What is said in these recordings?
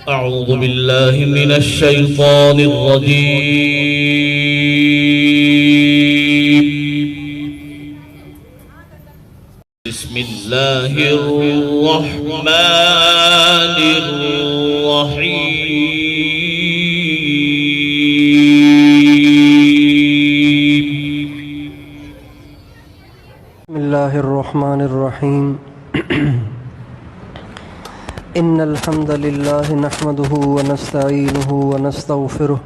أعوذ بالله من الشيطان الرجيم. بسم الله الرحمن الرحيم. بسم الله الرحمن الرحيم. إن الحمد لله نحمده ونستعينه ونستغفره،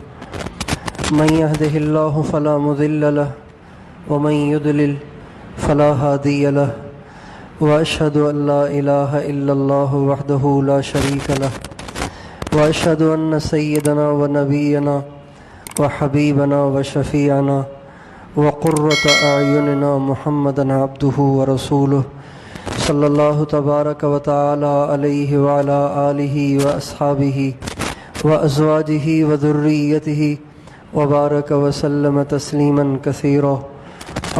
من يهده الله فلا مضل له ومن يضلل فلا هادي له، وأشهد أن لا إله إلا الله وحده لا شريك له، وأشهد أن سيدنا ونبينا وحبيبنا وشفيعنا وقرة أعيننا محمدا عبده ورسوله صلی اللہ تبارک و تعالی علیہ وعلی آلہ واصحابہ وازواجہ وذریتہ وبارک وسلم تسلیما کثیرا.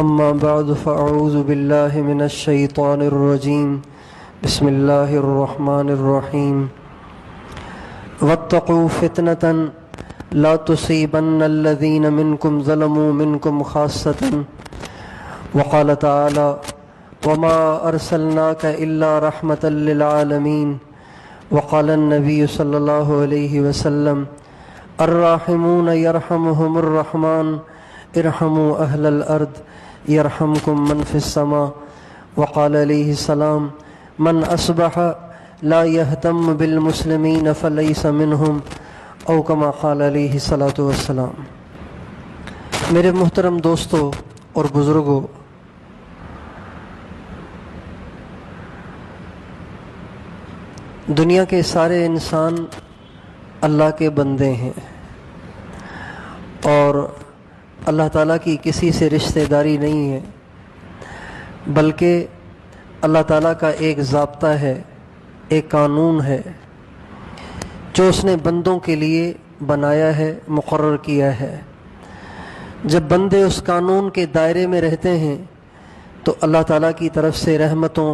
اما بعد فاعوذ باللہ من الشیطان الرجیم. بسم اللہ الرحمن الرحیم. واتقوا فتنة لا تصیبن الذین منکم ظلموا منکم خاصة. وقال تعالی وما ارسلناک الا رحمة للعالمین. وقال النبی صلی اللہ علیہ وسلم الراحمون یرحمهم الرحمن ارحموا اہل الارض یرحمکم من فی السماء. وقال علیہ السلام من اصبح لا يهتم بالمسلمین فلیس منهم، او کما قال علیہ الصلاۃ والسلام. میرے محترم دوستو اور بزرگوں، دنیا کے سارے انسان اللہ کے بندے ہیں اور اللہ تعالیٰ کی کسی سے رشتہ داری نہیں ہے، بلکہ اللہ تعالیٰ کا ایک ضابطہ ہے، ایک قانون ہے جو اس نے بندوں کے لیے بنایا ہے، مقرر کیا ہے. جب بندے اس قانون کے دائرے میں رہتے ہیں تو اللہ تعالیٰ کی طرف سے رحمتوں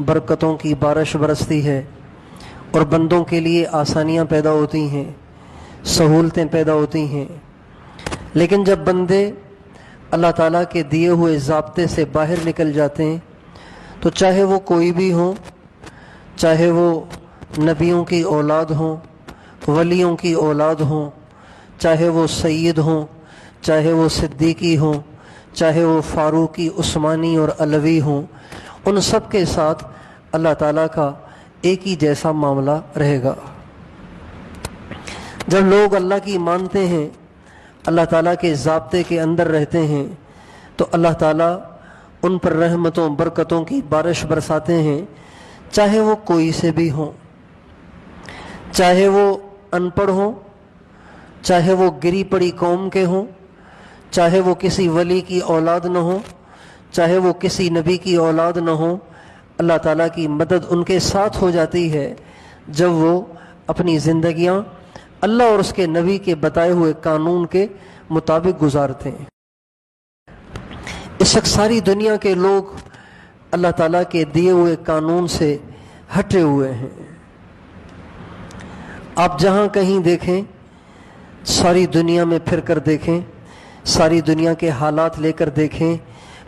برکتوں کی بارش برستی ہے اور بندوں کے لیے آسانیاں پیدا ہوتی ہیں، سہولتیں پیدا ہوتی ہیں. لیکن جب بندے اللہ تعالیٰ کے دیے ہوئے ضابطے سے باہر نکل جاتے ہیں تو چاہے وہ کوئی بھی ہوں، چاہے وہ نبیوں کی اولاد ہوں، ولیوں کی اولاد ہوں، چاہے وہ سید ہوں، چاہے وہ صدیقی ہوں، چاہے وہ فاروقی، عثمانی اور علوی ہوں، ان سب کے ساتھ اللہ تعالیٰ کا ایک ہی جیسا معاملہ رہے گا. جب لوگ اللہ کی مانتے ہیں، اللہ تعالیٰ کے ضابطے کے اندر رہتے ہیں، تو اللہ تعالیٰ ان پر رحمتوں برکتوں کی بارش برساتے ہیں، چاہے وہ کوئی سے بھی ہوں، چاہے وہ ان پڑھ ہوں، چاہے وہ گری پڑی قوم کے ہوں، چاہے وہ کسی ولی کی اولاد نہ ہوں، چاہے وہ کسی نبی کی اولاد نہ ہوں. اللہ تعالیٰ کی مدد ان کے ساتھ ہو جاتی ہے جب وہ اپنی زندگیاں اللہ اور اس کے نبی کے بتائے ہوئے قانون کے مطابق گزارتے ہیں. اس وقت ساری دنیا کے لوگ اللہ تعالیٰ کے دیے ہوئے قانون سے ہٹے ہوئے ہیں. آپ جہاں کہیں دیکھیں، ساری دنیا میں پھر کر دیکھیں، ساری دنیا کے حالات لے کر دیکھیں،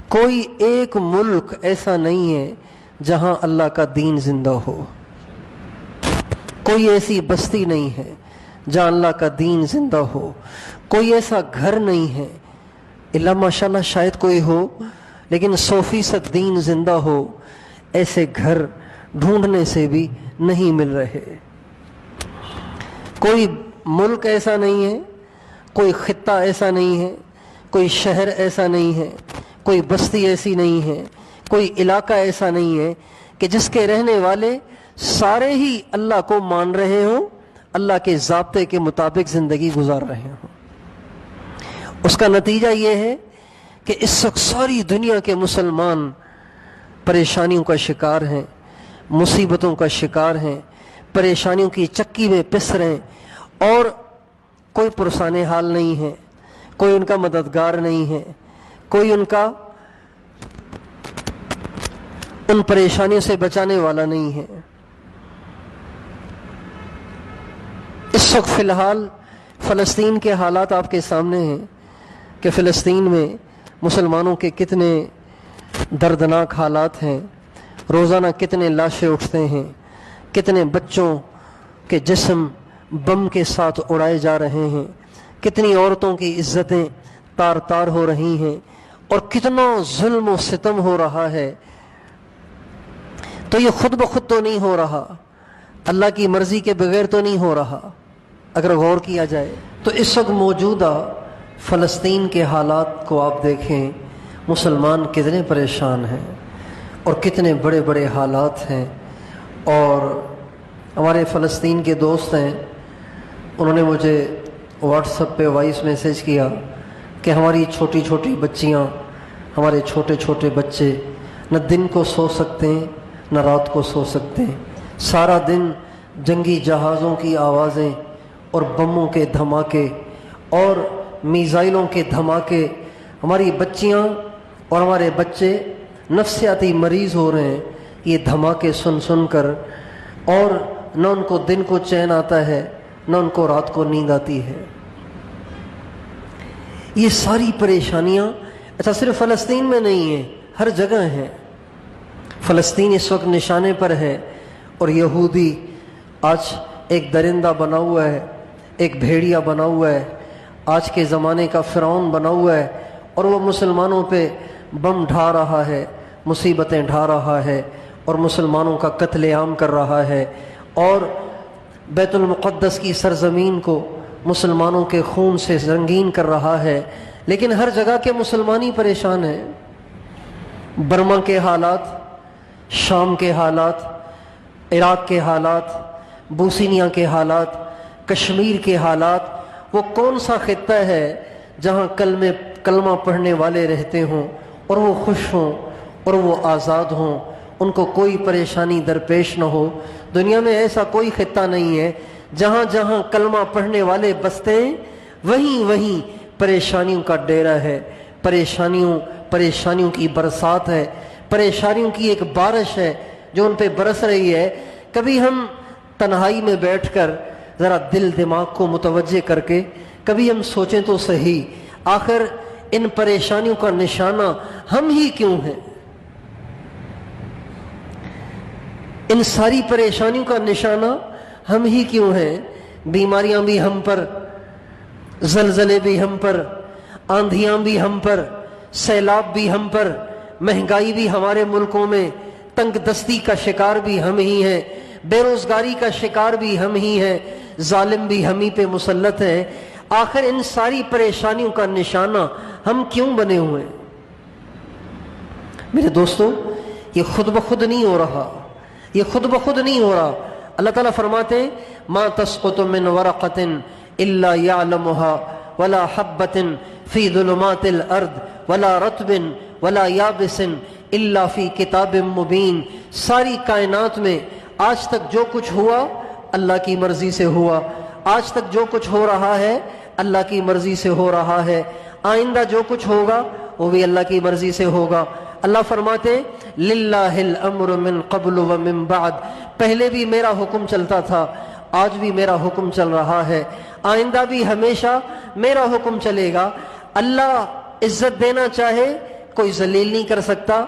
کوئی ایک ملک ایسا نہیں ہے جہاں اللہ کا دین زندہ ہو. کوئی ایسی بستی نہیں ہے جہاں اللہ کا دین زندہ ہو. کوئی ایسا گھر نہیں ہے، اللہ ماشاءاللہ شاید کوئی ہو لیکن 100% دین زندہ ہو. ایسے گھر ڈھونڈنے سے بھی نہیں مل رہے. کوئی ملک ایسا نہیں ہے، کوئی خطہ ایسا نہیں ہے، کوئی شہر ایسا نہیں ہے، کوئی بستی ایسی نہیں ہے، کوئی علاقہ ایسا نہیں ہے کہ جس کے رہنے والے سارے ہی اللہ کو مان رہے ہوں، اللہ کے ضابطے کے مطابق زندگی گزار رہے ہوں. اس کا نتیجہ یہ ہے کہ اس وقت ساری دنیا کے مسلمان پریشانیوں کا شکار ہیں، مصیبتوں کا شکار ہیں، پریشانیوں کی چکی میں پس رہے ہیں اور کوئی پرسان حال نہیں ہے، کوئی ان کا مددگار نہیں ہے، کوئی ان کا ان پریشانیوں سے بچانے والا نہیں ہے. وقت فی الحال فلسطین کے حالات آپ کے سامنے ہیں کہ فلسطین میں مسلمانوں کے کتنے دردناک حالات ہیں، روزانہ کتنے لاشیں اٹھتے ہیں، کتنے بچوں کے جسم بم کے ساتھ اڑائے جا رہے ہیں، کتنی عورتوں کی عزتیں تار تار ہو رہی ہیں، اور کتنا ظلم و ستم ہو رہا ہے۔ تو یہ خود بخود تو نہیں ہو رہا، اللہ کی مرضی کے بغیر تو نہیں ہو رہا۔ اگر غور کیا جائے تو اس وقت موجودہ فلسطین کے حالات کو آپ دیکھیں، مسلمان کتنے پریشان ہیں اور کتنے بڑے بڑے حالات ہیں۔ اور ہمارے فلسطین کے دوست ہیں، انہوں نے مجھے واٹس ایپ پہ وائس میسیج کیا کہ ہماری چھوٹی چھوٹی بچیاں، ہمارے چھوٹے چھوٹے بچے نہ دن کو سو سکتے ہیں نہ رات کو سو سکتے ہیں، سارا دن جنگی جہازوں کی آوازیں اور بموں کے دھماکے اور میزائلوں کے دھماکے، ہماری بچیاں اور ہمارے بچے نفسیاتی مریض ہو رہے ہیں یہ دھماکے سن سن کر، اور نہ ان کو دن کو چین آتا ہے نہ ان کو رات کو نیند آتی ہے۔ یہ ساری پریشانیاں اچھا صرف فلسطین میں نہیں ہیں، ہر جگہ ہیں۔ فلسطین اس وقت نشانے پر ہے، اور یہودی آج ایک درندہ بنا ہوا ہے، ایک بھیڑیا بنا ہوا ہے، آج کے زمانے کا فرعون بنا ہوا ہے، اور وہ مسلمانوں پہ بم ڈھا رہا ہے، مصیبتیں ڈھا رہا ہے، اور مسلمانوں کا قتل عام کر رہا ہے، اور بیت المقدس کی سرزمین کو مسلمانوں کے خون سے رنگین کر رہا ہے۔ لیکن ہر جگہ کے مسلمان ہی پریشان ہیں۔ برما کے حالات، شام کے حالات، عراق کے حالات، بوسنیا کے حالات، کشمیر کے حالات، وہ کون سا خطہ ہے جہاں کلمہ پڑھنے والے رہتے ہوں اور وہ خوش ہوں اور وہ آزاد ہوں، ان کو کوئی پریشانی درپیش نہ ہو؟ دنیا میں ایسا کوئی خطہ نہیں ہے جہاں جہاں کلمہ پڑھنے والے بستے ہیں وہیں وہیں پریشانیوں کا ڈیرا ہے، پریشانیوں کی برسات ہے، پریشانیوں کی ایک بارش ہے جو ان پہ برس رہی ہے۔ کبھی ہم تنہائی میں بیٹھ کر ذرا دل دماغ کو متوجہ کر کے کبھی ہم سوچیں تو صحیح، آخر ان پریشانیوں کا نشانہ ہم ہی کیوں ہیں؟ ان ساری پریشانیوں کا نشانہ ہم ہی کیوں ہیں؟ بیماریاں بھی ہم پر، زلزلے بھی ہم پر، آندھیاں بھی ہم پر، سیلاب بھی ہم پر، مہنگائی بھی ہمارے ملکوں میں، تنگ دستی کا شکار بھی ہم ہی ہیں، بے روزگاری کا شکار بھی ہم ہی ہیں، ظالم بھی ہم ہی پہ مسلط ہیں۔ آخر ان ساری پریشانیوں کا نشانہ ہم کیوں بنے ہوئے ہیں؟ میرے دوستو، یہ خود بخود نہیں ہو رہا، یہ خود بخود نہیں ہو رہا۔ اللہ تعالیٰ فرماتے ہیں ما تسقط من ورقۃ الا يعلمها ولا حبۃ فی ظلمات الارض ولا رطب ولا یابس الا فی کتاب مبین۔ ساری کائنات میں آج تک جو کچھ ہوا اللہ کی مرضی سے ہوا، آج تک جو کچھ ہو رہا ہے اللہ کی مرضی سے ہو رہا ہے، آئندہ جو کچھ ہوگا وہ بھی اللہ کی مرضی سے ہوگا۔ اللہ فرماتے ہیں للہ الامر من قبل ومن بعد، پہلے بھی میرا حکم چلتا تھا، آج بھی میرا حکم چل رہا ہے، آئندہ بھی ہمیشہ میرا حکم چلے گا۔ اللہ عزت دینا چاہے کوئی ذلیل نہیں کر سکتا،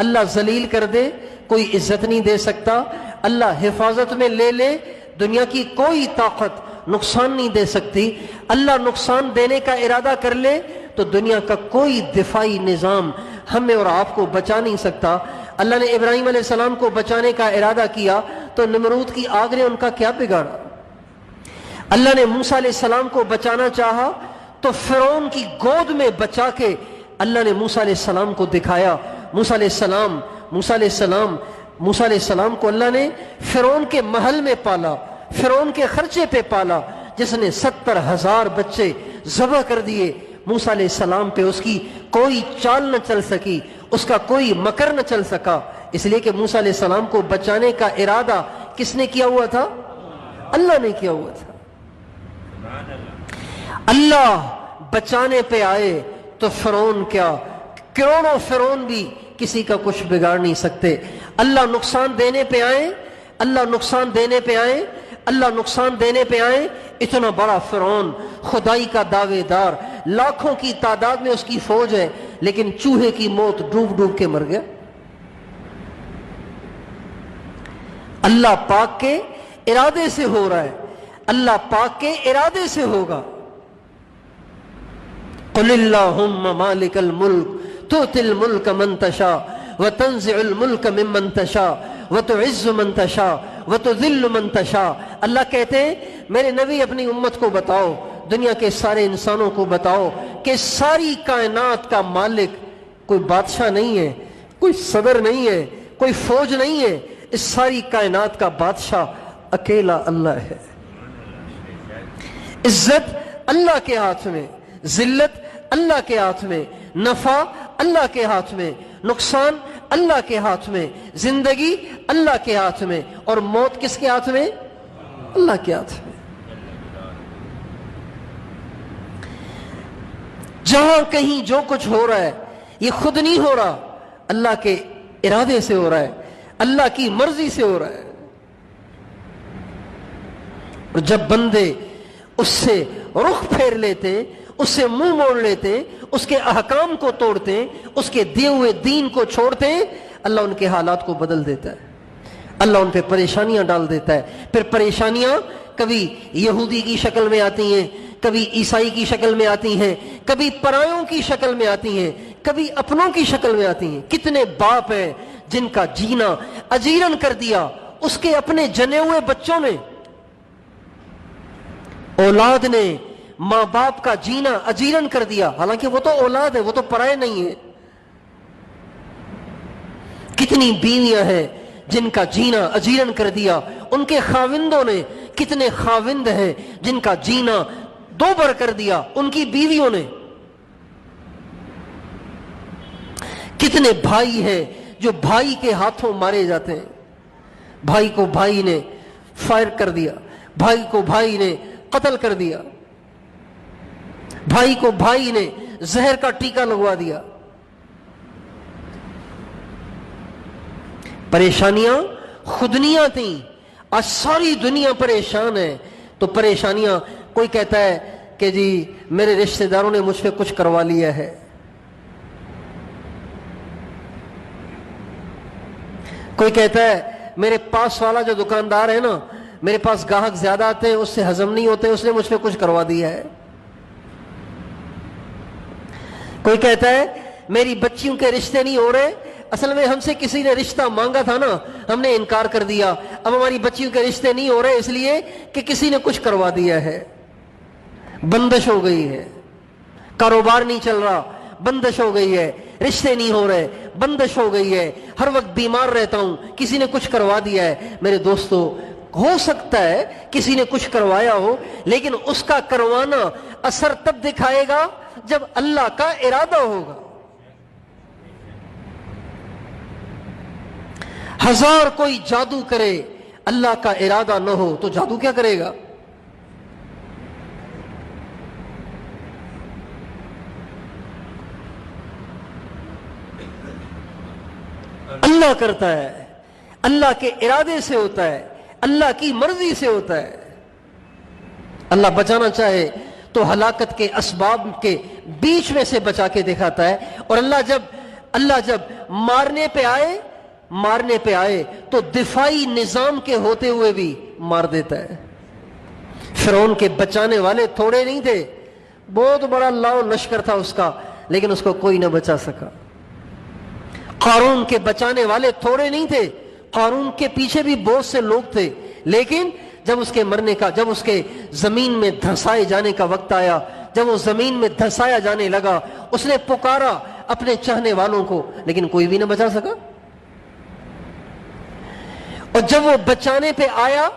اللہ ذلیل کر دے کوئی عزت نہیں دے سکتا، اللہ حفاظت میں لے لے دنیا کی کوئی طاقت نقصان نہیں دے سکتی، اللہ نقصان دینے کا ارادہ کر لے تو دنیا کا کوئی دفاعی نظام ہمیں اور آپ کو بچا نہیں سکتا۔ اللہ نے ابراہیم علیہ السلام کو بچانے کا ارادہ کیا تو نمرود کی آگ نے ان کا کیا بگاڑا؟ اللہ نے موسیٰ علیہ السلام کو بچانا چاہا تو فرعون کی گود میں بچا کے اللہ نے موسیٰ علیہ السلام کو دکھایا۔ موسیٰ علیہ السلام کو اللہ نے فرعون کے محل میں پالا، فرعون کے خرچے پہ پالا، جس نے 70,000 بچے ذبح کر دیے۔ موسیٰ علیہ السلام پہ اس کی کوئی چال نہ چل سکی، اس کا کوئی مکر نہ چل سکا، اس لیے کہ موسیٰ علیہ السلام کو بچانے کا ارادہ کس نے کیا ہوا تھا؟ اللہ نے کیا ہوا تھا۔ اللہ بچانے پہ آئے تو فرعون کیا، کروڑوں فرعون بھی کسی کا کچھ بگاڑ نہیں سکتے۔ اللہ نقصان دینے پہ آئے، اللہ نقصان دینے پہ آئے، اتنا بڑا فرعون، خدائی کا دعوے دار، لاکھوں کی تعداد میں اس کی فوج ہے، لیکن چوہے کی موت ڈوب ڈوب کے مر گیا۔ اللہ پاک کے ارادے سے ہو رہا ہے، اللہ پاک کے ارادے سے ہوگا۔ قل اللہم مالک الملک تؤتی الملک من تشاء وتنزع الملک ممن تشاء وتعز من تشاء وتذل من تشاء۔ اللہ کہتے ہیں میرے نبی اپنی امت کو بتاؤ، دنیا کے سارے انسانوں کو بتاؤ کہ ساری کائنات کا مالک کوئی بادشاہ نہیں ہے، کوئی صدر نہیں ہے، کوئی فوج نہیں ہے، اس ساری کائنات کا بادشاہ اکیلا اللہ ہے۔ عزت اللہ کے ہاتھ میں، ذلت اللہ کے ہاتھ میں، نفع اللہ کے ہاتھ میں، نقصان اللہ کے ہاتھ میں، زندگی اللہ کے ہاتھ میں، اور موت کس کے ہاتھ میں؟ اللہ کے ہاتھ میں۔ جہاں کہیں جو کچھ ہو رہا ہے یہ خود نہیں ہو رہا، اللہ کے ارادے سے ہو رہا ہے، اللہ کی مرضی سے ہو رہا ہے۔ اور جب بندے اس سے رخ پھیر لیتے، اس سے منہ موڑ لیتے، اس کے احکام کو توڑتے، اس کے دیے ہوئے دین کو چھوڑتے، اللہ ان کے حالات کو بدل دیتا ہے، اللہ ان پہ پریشانیاں ڈال دیتا ہے۔ پھر پریشانیاں کبھی یہودی کی شکل میں آتی ہیں، کبھی عیسائی کی شکل میں آتی ہیں، کبھی پرایوں کی شکل میں آتی ہیں، کبھی اپنوں کی شکل میں آتی ہیں۔ کتنے باپ ہیں جن کا جینا اجیرن کر دیا اس کے اپنے جنے ہوئے بچوں نے، اولاد نے ماں باپ کا جینا اجیرن کر دیا، حالانکہ وہ تو اولاد ہے، وہ تو پرائے نہیں ہے۔ کتنی بیویاں ہیں جن کا جینا اجیرن کر دیا ان کے خاوندوں نے، کتنے خاوند ہیں جن کا جینا دو بر کر دیا ان کی بیویوں نے۔ کتنے بھائی ہیں جو بھائی کے ہاتھوں مارے جاتے ہیں، بھائی کو بھائی نے فائر کر دیا، بھائی کو بھائی نے قتل کر دیا، بھائی کو بھائی نے زہر کا ٹیکہ لگوا دیا۔ پریشانیاں خودنیاں تھیں، آج ساری دنیا پریشان ہے۔ تو پریشانیاں، کوئی کہتا ہے کہ جی میرے رشتہ داروں نے مجھ پہ کچھ کروا لیا ہے، کوئی کہتا ہے میرے پاس والا جو دکاندار ہے نا، میرے پاس گاہک زیادہ آتے ہیں، اس سے ہضم نہیں ہوتے، اس نے مجھ پہ کچھ کروا دیا ہے۔ کوئی کہتا ہے میری بچیوں کے رشتے نہیں ہو رہے، اصل میں ہم سے کسی نے رشتہ مانگا تھا نا، ہم نے انکار کر دیا، اب ہماری بچیوں کے رشتے نہیں ہو رہے اس لیے کہ کسی نے کچھ کروا دیا ہے، بندش ہو گئی ہے، کاروبار نہیں چل رہا، بندش ہو گئی ہے، رشتے نہیں ہو رہے، بندش ہو گئی ہے، ہر وقت بیمار رہتا ہوں، کسی نے کچھ کروا دیا ہے۔ میرے دوستو، ہو سکتا ہے کسی نے کچھ کروایا ہو، لیکن اس کا کروانا اثر تب دکھائے گا جب اللہ کا ارادہ ہوگا۔ ہزار کوئی جادو کرے، اللہ کا ارادہ نہ ہو تو جادو کیا کرے گا؟ اللہ کرتا ہے، اللہ کے ارادے سے ہوتا ہے، اللہ کی مرضی سے ہوتا ہے۔ اللہ بچانا چاہے تو ہلاکت کے اسباب کے بیچ میں سے بچا کے دکھاتا ہے، اور اللہ جب مارنے پہ آئے تو دفاعی نظام کے ہوتے ہوئے بھی مار دیتا ہے۔ فرعون کے بچانے والے تھوڑے نہیں تھے، بہت بڑا لاؤ لشکر تھا اس کا، لیکن اس کو کوئی نہ بچا سکا۔ قارون کے بچانے والے تھوڑے نہیں تھے، قارون کے پیچھے بھی بہت سے لوگ تھے، لیکن جب اس کے مرنے کا، جب اس کے زمین میں دھسائے جانے کا وقت آیا، جب وہ زمین میں دھسایا جانے لگا، اس نے پکارا اپنے چاہنے والوں کو، لیکن کوئی بھی نہ بچا سکا۔ اور جب وہ بچانے پہ آیا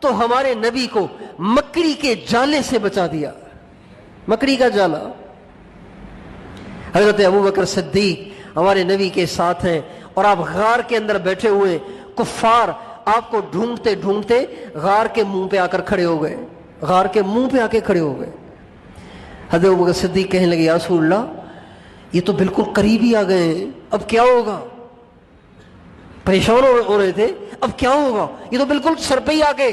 تو ہمارے نبی کو مکڑی کے جالے سے بچا دیا، مکڑی کا جالا۔ حضرت ابوبکر صدیق ہمارے نبی کے ساتھ ہیں، اور آپ غار کے اندر بیٹھے ہوئے، کفار آپ کو ڈھونڈتے ڈھونڈتے غار کے منہ پہ آ کر کھڑے ہو گئے، غار کے منہ پہ آ کے کھڑے ہو گئے۔ حضرت ابوبکر صدیق کہنے لگے، یا رسول اللہ، یہ تو بالکل قریب ہی آ گئے ہیں، اب کیا ہوگا؟ پریشان ہو رہے تھے، اب کیا ہوگا؟ یہ تو بالکل سر پہ ہی آ گئے،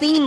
3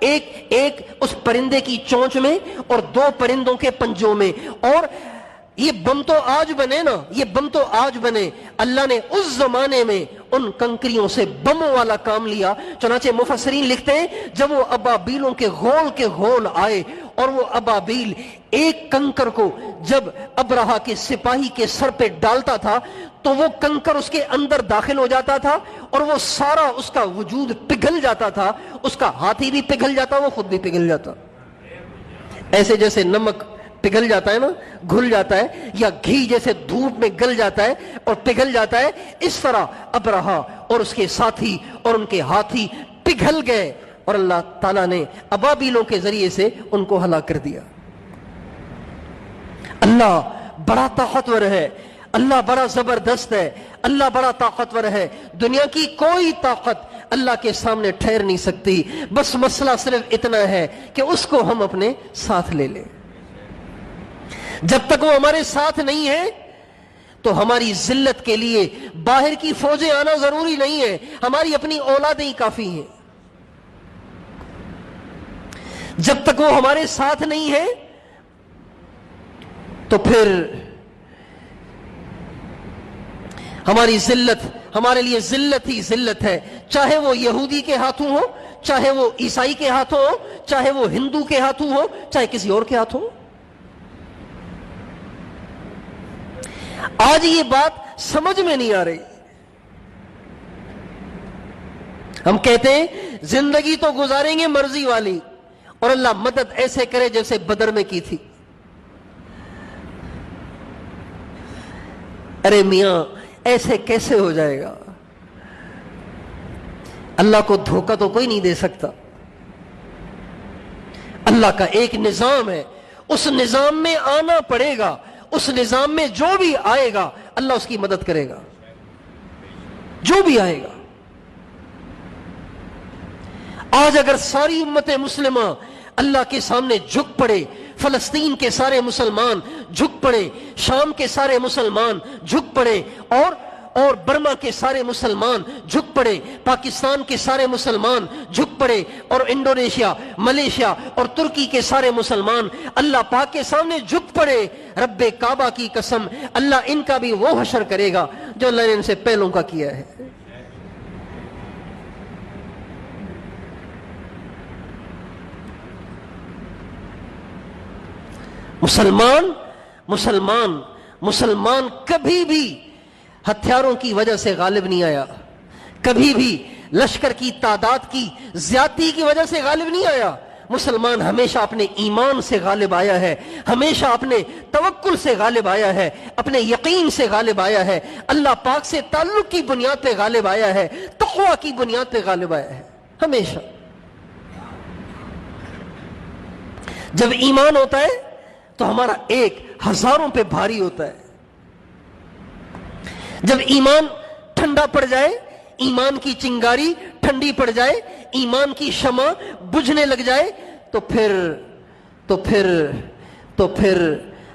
ایک ایک اس پرندے کی چونچ میں اور 2 پرندوں کے پنجوں میں. اور یہ بم تو آج بنے نا، یہ بم تو آج بنے، اللہ نے اس زمانے میں ان کنکریوں سے بموں والا کام لیا. چنانچہ مفسرین لکھتے ہیں جب وہ ابابیلوں کے غول آئے اور وہ ابابیل ایک کنکر کو جب ابرہا کے سپاہی کے سر پہ ڈالتا تھا تو وہ کنکر اس کے اندر داخل ہو جاتا تھا اور وہ سارا اس کا وجود پگھل جاتا تھا، اس کا ہاتھی بھی پگھل جاتا، وہ خود بھی پگھل جاتا. ایسے جیسے نمک پگھل جاتا ہے نا، گھل جاتا ہے، یا گھی جیسے دھوپ میں گل جاتا ہے اور پگھل جاتا ہے، اس طرح ابرہا اور اس کے ساتھی اور ان کے ہاتھی پگھل گئے اور اللہ تعالیٰ نے ابابیلوں کے ذریعے سے ان کو ہلاک کر دیا. اللہ بڑا طاقتور ہے، اللہ بڑا زبردست ہے، اللہ بڑا طاقتور ہے. دنیا کی کوئی طاقت اللہ کے سامنے ٹھہر نہیں سکتی. بس مسئلہ صرف اتنا ہے کہ اس کو ہم اپنے ساتھ لے لیں. جب تک وہ ہمارے ساتھ نہیں ہے تو ہماری ذلت کے لیے باہر کی فوجیں آنا ضروری نہیں ہے، ہماری اپنی اولادیں ہی کافی ہیں. جب تک وہ ہمارے ساتھ نہیں ہے تو پھر ہماری ذلت ہمارے لیے ذلت ہی ذلت ہے، چاہے وہ یہودی کے ہاتھوں ہو، چاہے وہ عیسائی کے ہاتھوں ہو، چاہے وہ ہندو کے ہاتھوں ہو، چاہے کسی اور کے ہاتھوں ہو. آج یہ بات سمجھ میں نہیں آ رہی. ہم کہتے ہیں زندگی تو گزاریں گے مرضی والی اور اللہ مدد ایسے کرے جیسے بدر میں کی تھی. ارے میاں ایسے کیسے ہو جائے گا؟ اللہ کو دھوکہ تو کوئی نہیں دے سکتا. اللہ کا ایک نظام ہے، اس نظام میں آنا پڑے گا، اس نظام میں جو بھی آئے گا اللہ اس کی مدد کرے گا، جو بھی آئے گا. آج اگر ساری امت مسلمہ اللہ کے سامنے جھک پڑے، فلسطین کے سارے مسلمان جھک پڑے، شام کے سارے مسلمان جھک پڑے، اور برما کے سارے مسلمان جھک پڑے، پاکستان کے سارے مسلمان جھک پڑے، اور انڈونیشیا، ملیشیا اور ترکی کے سارے مسلمان اللہ پاک کے سامنے جھک پڑے، رب کعبہ کی قسم اللہ ان کا بھی وہ حشر کرے گا جو اللہ نے ان سے پہلوں کا کیا ہے. مسلمان کبھی بھی ہتھیاروں کی وجہ سے غالب نہیں آیا، کبھی بھی لشکر کی تعداد کی زیادتی کی وجہ سے غالب نہیں آیا. مسلمان ہمیشہ اپنے ایمان سے غالب آیا ہے، ہمیشہ اپنے توکل سے غالب آیا ہے، اپنے یقین سے غالب آیا ہے، اللہ پاک سے تعلق کی بنیاد پہ غالب آیا ہے، تقوی کی بنیاد پہ غالب آیا ہے. ہمیشہ جب ایمان ہوتا ہے تو ہمارا ایک ہزاروں پہ بھاری ہوتا ہے. جب ایمان ٹھنڈا پڑ جائے، ایمان کی چنگاری ٹھنڈی پڑ جائے، ایمان کی شمع بجھنے لگ جائے تو پھر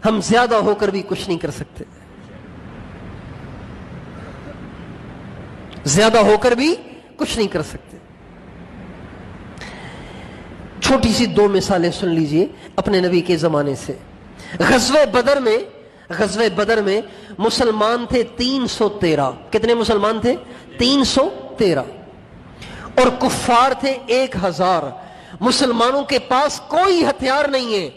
ہم زیادہ ہو کر بھی کچھ نہیں کر سکتے، زیادہ ہو کر بھی کچھ نہیں کر سکتے. چھوٹی سی 2 مثالیں سن لیجئے اپنے نبی کے زمانے سے. غزوہ بدر میں مسلمان تھے 313. کتنے مسلمان تھے؟ 313. اور کفار تھے 1000. مسلمانوں کے پاس کوئی ہتھیار نہیں ہے.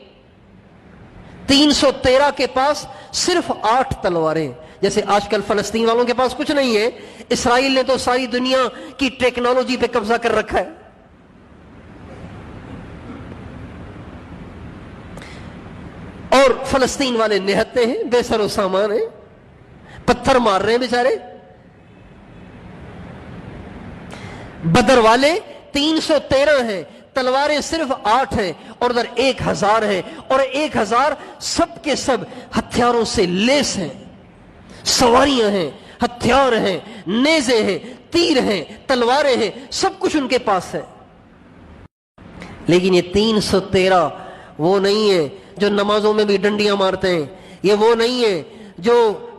313 کے پاس صرف 8 تلواریں. جیسے آج کل فلسطین والوں کے پاس کچھ نہیں ہے، اسرائیل نے تو ساری دنیا کی ٹیکنالوجی پہ قبضہ کر رکھا ہے. اور فلسطین والے نہتے ہیں، بے سر و سامان ہیں، پتھر مار رہے ہیں بیچارے. بدر والے 313 ہیں، تلواریں صرف 8 ہیں، اور ادھر 1000 ہیں، اور 1000 سب کے سب ہتھیاروں سے لیس ہیں. سواریاں ہیں، ہتھیار ہیں، نیزے ہیں، تیر ہیں، تلواریں ہیں، سب کچھ ان کے پاس ہے. لیکن یہ 313 وہ نہیں ہے جو نمازوں میں بھی ڈنڈیاں مارتے ہیں، یہ وہ نہیں ہے جو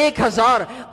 1000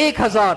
1000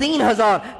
3000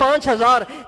5000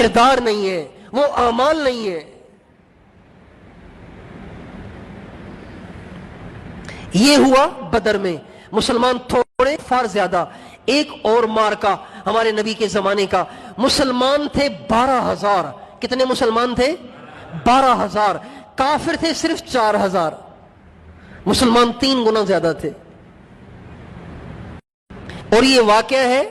کردار نہیں ہے، وہ اعمال نہیں ہے۔ یہ ہوا بدر میں، مسلمان تھوڑے فار زیادہ۔ ایک اور مارکا ہمارے نبی کے زمانے کا، مسلمان تھے 12,000۔ کتنے مسلمان تھے؟ 12,000۔ کافر تھے صرف 4,000۔ مسلمان 3 گنا زیادہ تھے۔ اور یہ واقعہ ہے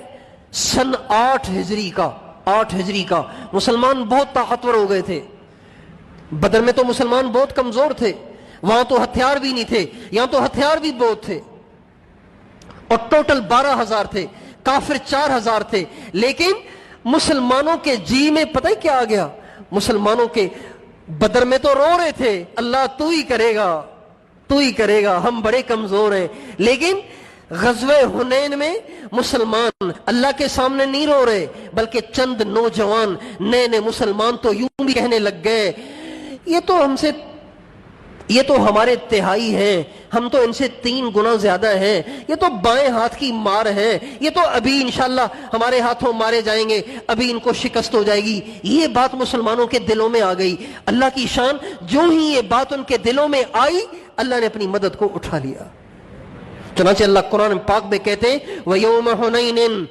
سن 8 ہجری کا۔ 8 ہجری کا۔ مسلمان بہت طاقتور ہو گئے تھے۔ بدر میں تو مسلمان بہت کمزور تھے، وہاں تو ہتھیار بھی نہیں تھے، یہاں تو ہتھیار بھی بہت تھے، اور ٹوٹل 12,000 تھے، کافر 4,000 تھے۔ لیکن مسلمانوں کے جی میں پتہ ہی کیا آ گیا؟ مسلمانوں کے بدر میں تو رو رہے تھے، اللہ تو ہی کرے گا، تو ہی کرے گا، ہم بڑے کمزور ہیں۔ لیکن غزوہ حنین میں مسلمان اللہ کے سامنے نہیں رو رہے، بلکہ چند نوجوان نئے نئے مسلمان تو یوں بھی کہنے لگ گئے، یہ تو ہمارے تہائی ہیں، ہم تو ان سے 3 گنا زیادہ ہیں، یہ تو بائیں ہاتھ کی مار ہے، یہ تو ابھی انشاءاللہ ہمارے ہاتھوں مارے جائیں گے، ابھی ان کو شکست ہو جائے گی۔ یہ بات مسلمانوں کے دلوں میں آ گئی۔ اللہ کی شان، جو ہی یہ بات ان کے دلوں میں آئی، اللہ نے اپنی مدد کو اٹھا لیا۔ چنانچہ اللہ قرآن پاک میں کہتے ہیں وَيَوْمَ حُنَيْنٍ،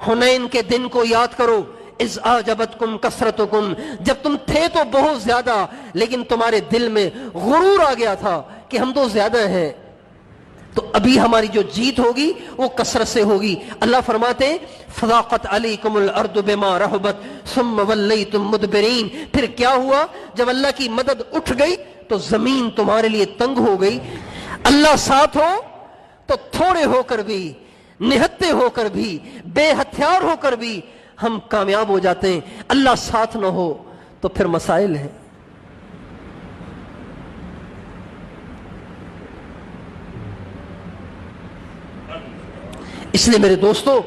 حنین کے دن کو یاد کرو، اِذْ أَعْجَبَتْكُمْ كَثْرَتُكُمْ، جب تم تھے تو بہت زیادہ، لیکن تمہارے دل میں غرور آ گیا تھا کہ ہم تو زیادہ ہیں۔ تو ابھی ہماری جو جیت ہوگی وہ کثرت سے ہوگی۔ اللہ فرماتے ہیں فَضَاقَتْ عَلَيْكُمُ الْأَرْضُ بِمَا رَحُبَتْ ثُمَّ وَلَّيْتُمْ مُدْبِرِينَ، پھر کیا ہوا؟ جب اللہ کی مدد اٹھ گئی تو زمین تمہارے لیے تنگ ہو گئی۔ اللہ ساتھ ہو تو تھوڑے ہو کر بھی، نہتے ہو کر بھی، بے ہتھیار ہو کر بھی ہم کامیاب ہو جاتے ہیں۔ اللہ ساتھ نہ ہو تو پھر مسائل ہیں۔ اس لیے میرے دوستو،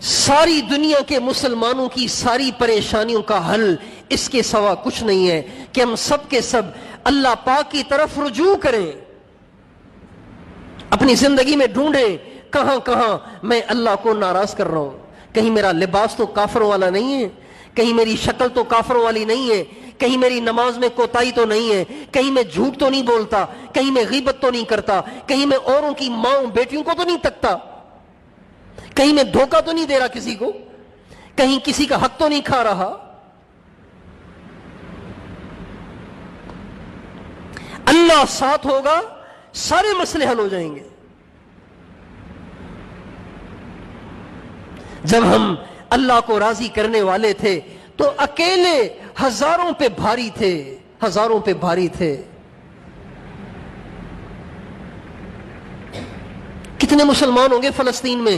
ساری دنیا کے مسلمانوں کی ساری پریشانیوں کا حل اس کے سوا کچھ نہیں ہے کہ ہم سب کے سب اللہ پاک کی طرف رجوع کریں، اپنی زندگی میں ڈھونڈیں کہاں کہاں میں اللہ کو ناراض کر رہا ہوں۔ کہیں میرا لباس تو کافروں والا نہیں ہے، کہیں میری شکل تو کافروں والی نہیں ہے، کہیں میری نماز میں کوتاہی تو نہیں ہے، کہیں میں جھوٹ تو نہیں بولتا، کہیں میں غیبت تو نہیں کرتا، کہیں میں اوروں کی ماں بیٹیوں کو تو نہیں تکتا، کہیں میں دھوکہ تو نہیں دے رہا کسی کو، کہیں کسی کا حق تو نہیں کھا رہا۔ اللہ ساتھ ہوگا، سارے مسئلے حل ہو جائیں گے۔ جب ہم اللہ کو راضی کرنے والے تھے تو اکیلے ہزاروں پہ بھاری تھے، ہزاروں پہ بھاری تھے۔ کتنے مسلمان ہوں گے فلسطین میں،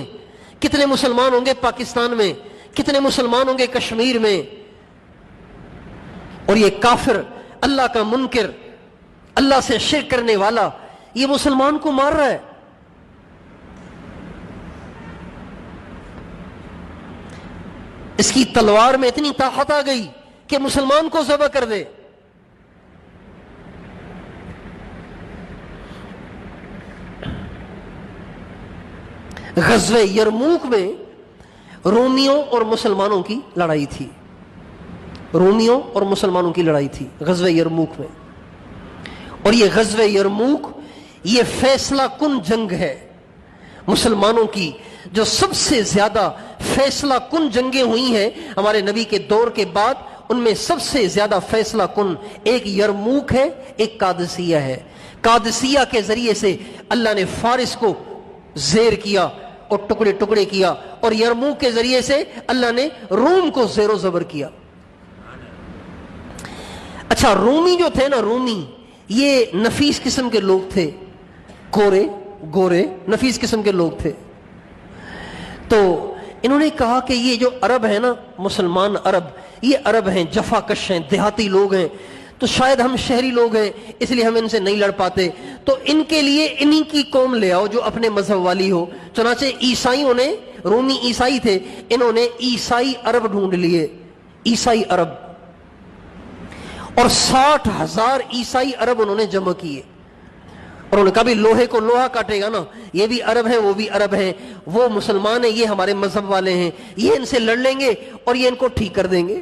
کتنے مسلمان ہوں گے پاکستان میں، کتنے مسلمان ہوں گے کشمیر میں، اور یہ کافر، اللہ کا منکر، اللہ سے شرک کرنے والا، یہ مسلمان کو مار رہا ہے۔ اس کی تلوار میں اتنی طاقت آ گئی کہ مسلمان کو ذبح کر دے۔ غزوہ یرموک میں رومیوں اور مسلمانوں کی لڑائی تھی، رومیوں اور مسلمانوں کی لڑائی تھی غزوہ یرموک میں۔ اور یہ غزوہ یرموک یہ فیصلہ کن جنگ ہے مسلمانوں کی، جو سب سے زیادہ فیصلہ کن جنگیں ہوئی ہیں ہمارے نبی کے دور کے بعد، ان میں سب سے زیادہ فیصلہ کن ایک یرموک ہے، ایک قادسیہ ہے۔ قادسیہ کے ذریعے سے اللہ نے فارس کو زیر کیا اور ٹکڑے ٹکڑے کیا، اور یرموک کے ذریعے سے اللہ نے روم کو زیر و زبر کیا۔ اچھا، رومی جو تھے نا، رومی یہ نفیس قسم کے لوگ تھے، گورے گورے نفیس قسم کے لوگ تھے۔ تو انہوں نے کہا کہ یہ جو عرب ہیں نا، مسلمان عرب، یہ عرب ہیں، جفا کش ہیں، دیہاتی لوگ ہیں، تو شاید ہم شہری لوگ ہیں اس لیے ہم ان سے نہیں لڑ پاتے، تو ان کے لیے انہی کی قوم لے آؤ جو اپنے مذہب والی ہو۔ چنانچہ عیسائیوں نے، رومی عیسائی تھے، انہوں نے عیسائی عرب ڈھونڈ لیے، عیسائی عرب، اور 60,000 عیسائی عرب انہوں نے جمع کیے، اور انہوں نے کہا بھی لوہے کو لوہا کاٹے گا نا، یہ بھی عرب ہیں، وہ بھی عرب ہیں، وہ مسلمان ہیں، یہ ہمارے مذہب والے ہیں، یہ ان سے لڑ لیں گے اور یہ ان کو ٹھیک کر دیں گے۔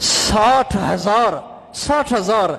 60,000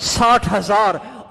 60,000,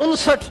59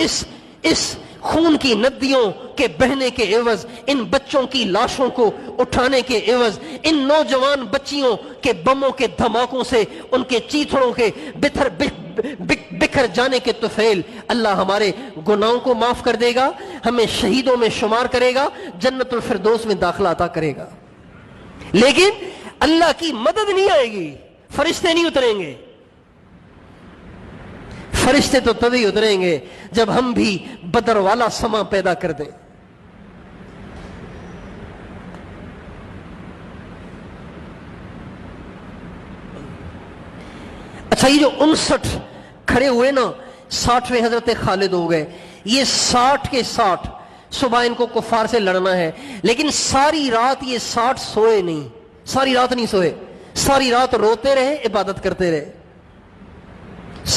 اس خون کی ندیوں کے بہنے کے عوض، ان بچوں کی لاشوں کو اٹھانے کے عوض، ان نوجوان بچیوں کے بموں کے دھماکوں سے، ان کے چیتھڑوں کے بکھر جانے کے طفیل، اللہ ہمارے گناہوں کو معاف کر دے گا، ہمیں شہیدوں میں شمار کرے گا، جنت الفردوس میں داخلہ عطا کرے گا۔ لیکن اللہ کی مدد نہیں آئے گی، فرشتے نہیں اتریں گے۔ فرشتے تو تبھی اتریں گے جب ہم بھی بدر والا سما پیدا کر دیں۔ اچھا، یہ جو 59 کھڑے ہوئے نا، 60ویں حضرت خالد ہو گئے، یہ 60 کے 60 صبح ان کو کفار سے لڑنا ہے، لیکن ساری رات یہ 60 سوئے نہیں، ساری رات نہیں سوئے، ساری رات روتے رہے، عبادت کرتے رہے،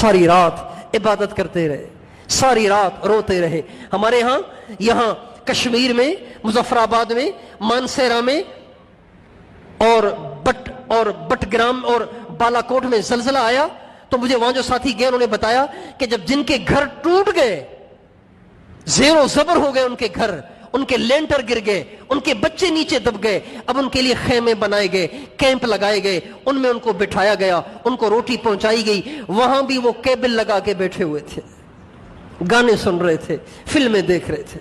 ساری رات عبادت کرتے رہے، ساری رات روتے رہے۔ ہمارے ہاں یہاں کشمیر میں، مظفر آباد میں، مانسیرا میں اور بٹ گرام اور بالا کوٹ میں زلزلہ آیا تو مجھے وہاں جو ساتھی گئے انہوں نے بتایا کہ جب جن کے گھر ٹوٹ گئے، زیر و زبر ہو گئے ان کے گھر، ان کے لینٹر گر گئے، ان کے بچے نیچے دب گئے، اب ان کے لیے خیمے بنائے گئے، کیمپ لگائے گئے، ان میں ان کو بٹھایا گیا، ان کو روٹی پہنچائی گئی۔ وہاں بھی وہ کیبل لگا کے بیٹھے ہوئے تھے، گانے سن رہے تھے، فلمیں دیکھ رہے تھے۔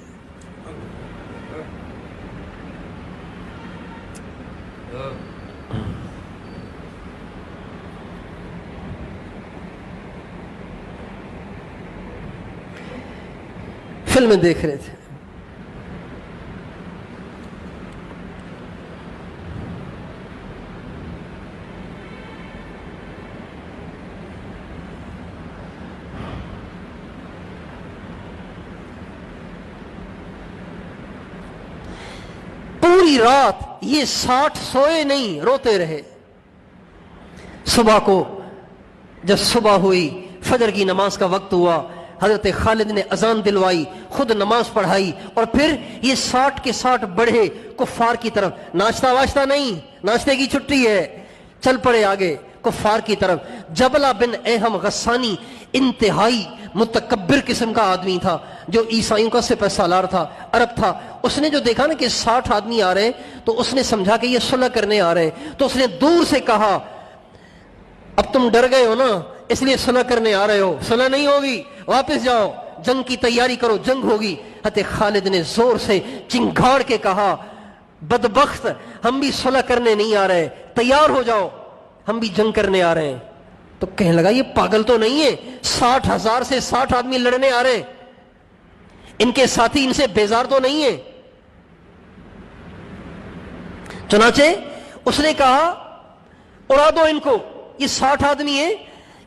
فلمیں دیکھ رہے تھے۔ پوری رات یہ 60 سوئے نہیں، روتے رہے۔ صبح کو جب صبح ہوئی، فجر کی نماز کا وقت ہوا، حضرت خالد نے اذان دلوائی، خود نماز پڑھائی، اور پھر یہ 60 کے 60 بڑھے کفار کی طرف۔ ناشتہ واشتہ نہیں، ناشتے کی چھٹی ہے، چل پڑے آگے کفار کی طرف۔ جبلہ بن احم غسانی انتہائی متکبر قسم کا آدمی تھا، جو عیسائیوں کا سپہ سالار تھا، عرب تھا۔ اس نے جو دیکھا نا کہ 60 آدمی آ رہے ہیں تو اس نے سمجھا کہ یہ صلح کرنے آ رہے ہیں، تو اس نے دور سے کہا اب تم ڈر گئے ہو نا، اس لیے صلح کرنے آ رہے ہو، صلح نہیں ہوگی، واپس جاؤ، جنگ کی تیاری کرو، جنگ ہوگی۔ حضرت خالد نے زور سے چنگھاڑ کے کہا بدبخت، ہم بھی صلح کرنے نہیں آ رہے، تیار ہو جاؤ، ہم بھی جنگ کرنے آ رہے ہیں۔ تو کہنے لگا یہ پاگل تو نہیں ہے، 60,000 سے 60 آدمی لڑنے آ رہے ہیں، ان کے ساتھی ان سے بیزار تو نہیں ہے۔ چنانچہ اس نے کہا اڑا دو ان کو، یہ 60 آدمی ہیں،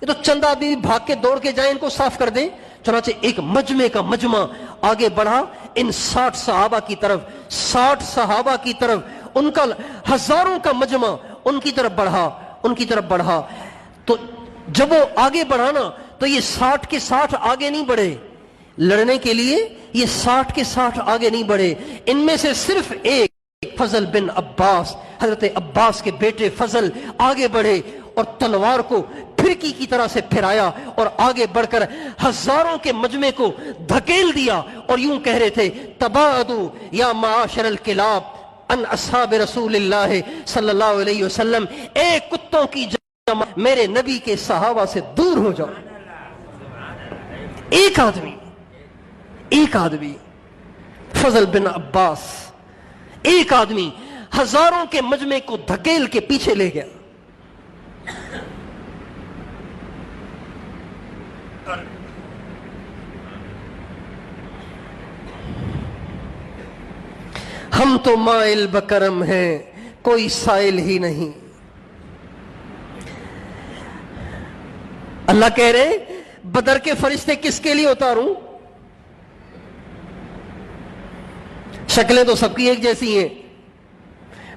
یہ تو چند آدمی بھاگ کے دوڑ کے جائیں، ان کو صاف کر دیں۔ چنانچہ ایک مجمع کا مجمع آگے بڑھا ان 60 صحابہ کی طرف، 60 صحابہ کی طرف، ان کا ہزاروں کا مجمع ان کی طرف بڑھا، ان کی طرف بڑھا۔ تو جب وہ آگے بڑھا نا تو یہ 60 کے 60 آگے نہیں بڑھے لڑنے کے لیے، یہ 60 کے 60 آگے نہیں بڑھے، ان میں سے صرف ایک فضل بن عباس، حضرت عباس کے بیٹے فضل آگے بڑھے اور تلوار کو پھرکی کی طرح سے پھرایا اور آگے بڑھ کر ہزاروں کے مجمع کو دھکیل دیا اور یوں کہہ رہے تھے تباعدوا یا معاشر الکلاب ان اصحاب رسول اللہ صلی اللہ علیہ وسلم، اے کتوں کی جماعت میرے نبی کے صحابہ سے دور ہو جاؤ۔ ایک آدمی فضل بن عباس، ایک آدمی ہزاروں کے مجمع کو دھکیل کے پیچھے لے گیا۔ ہم تو مائل بکرم ہیں، کوئی سائل ہی نہیں۔ اللہ کہہ رہے بدر کے فرشتے کس کے لیے اتاروں؟ شکلیں تو سب کی ایک جیسی ہیں،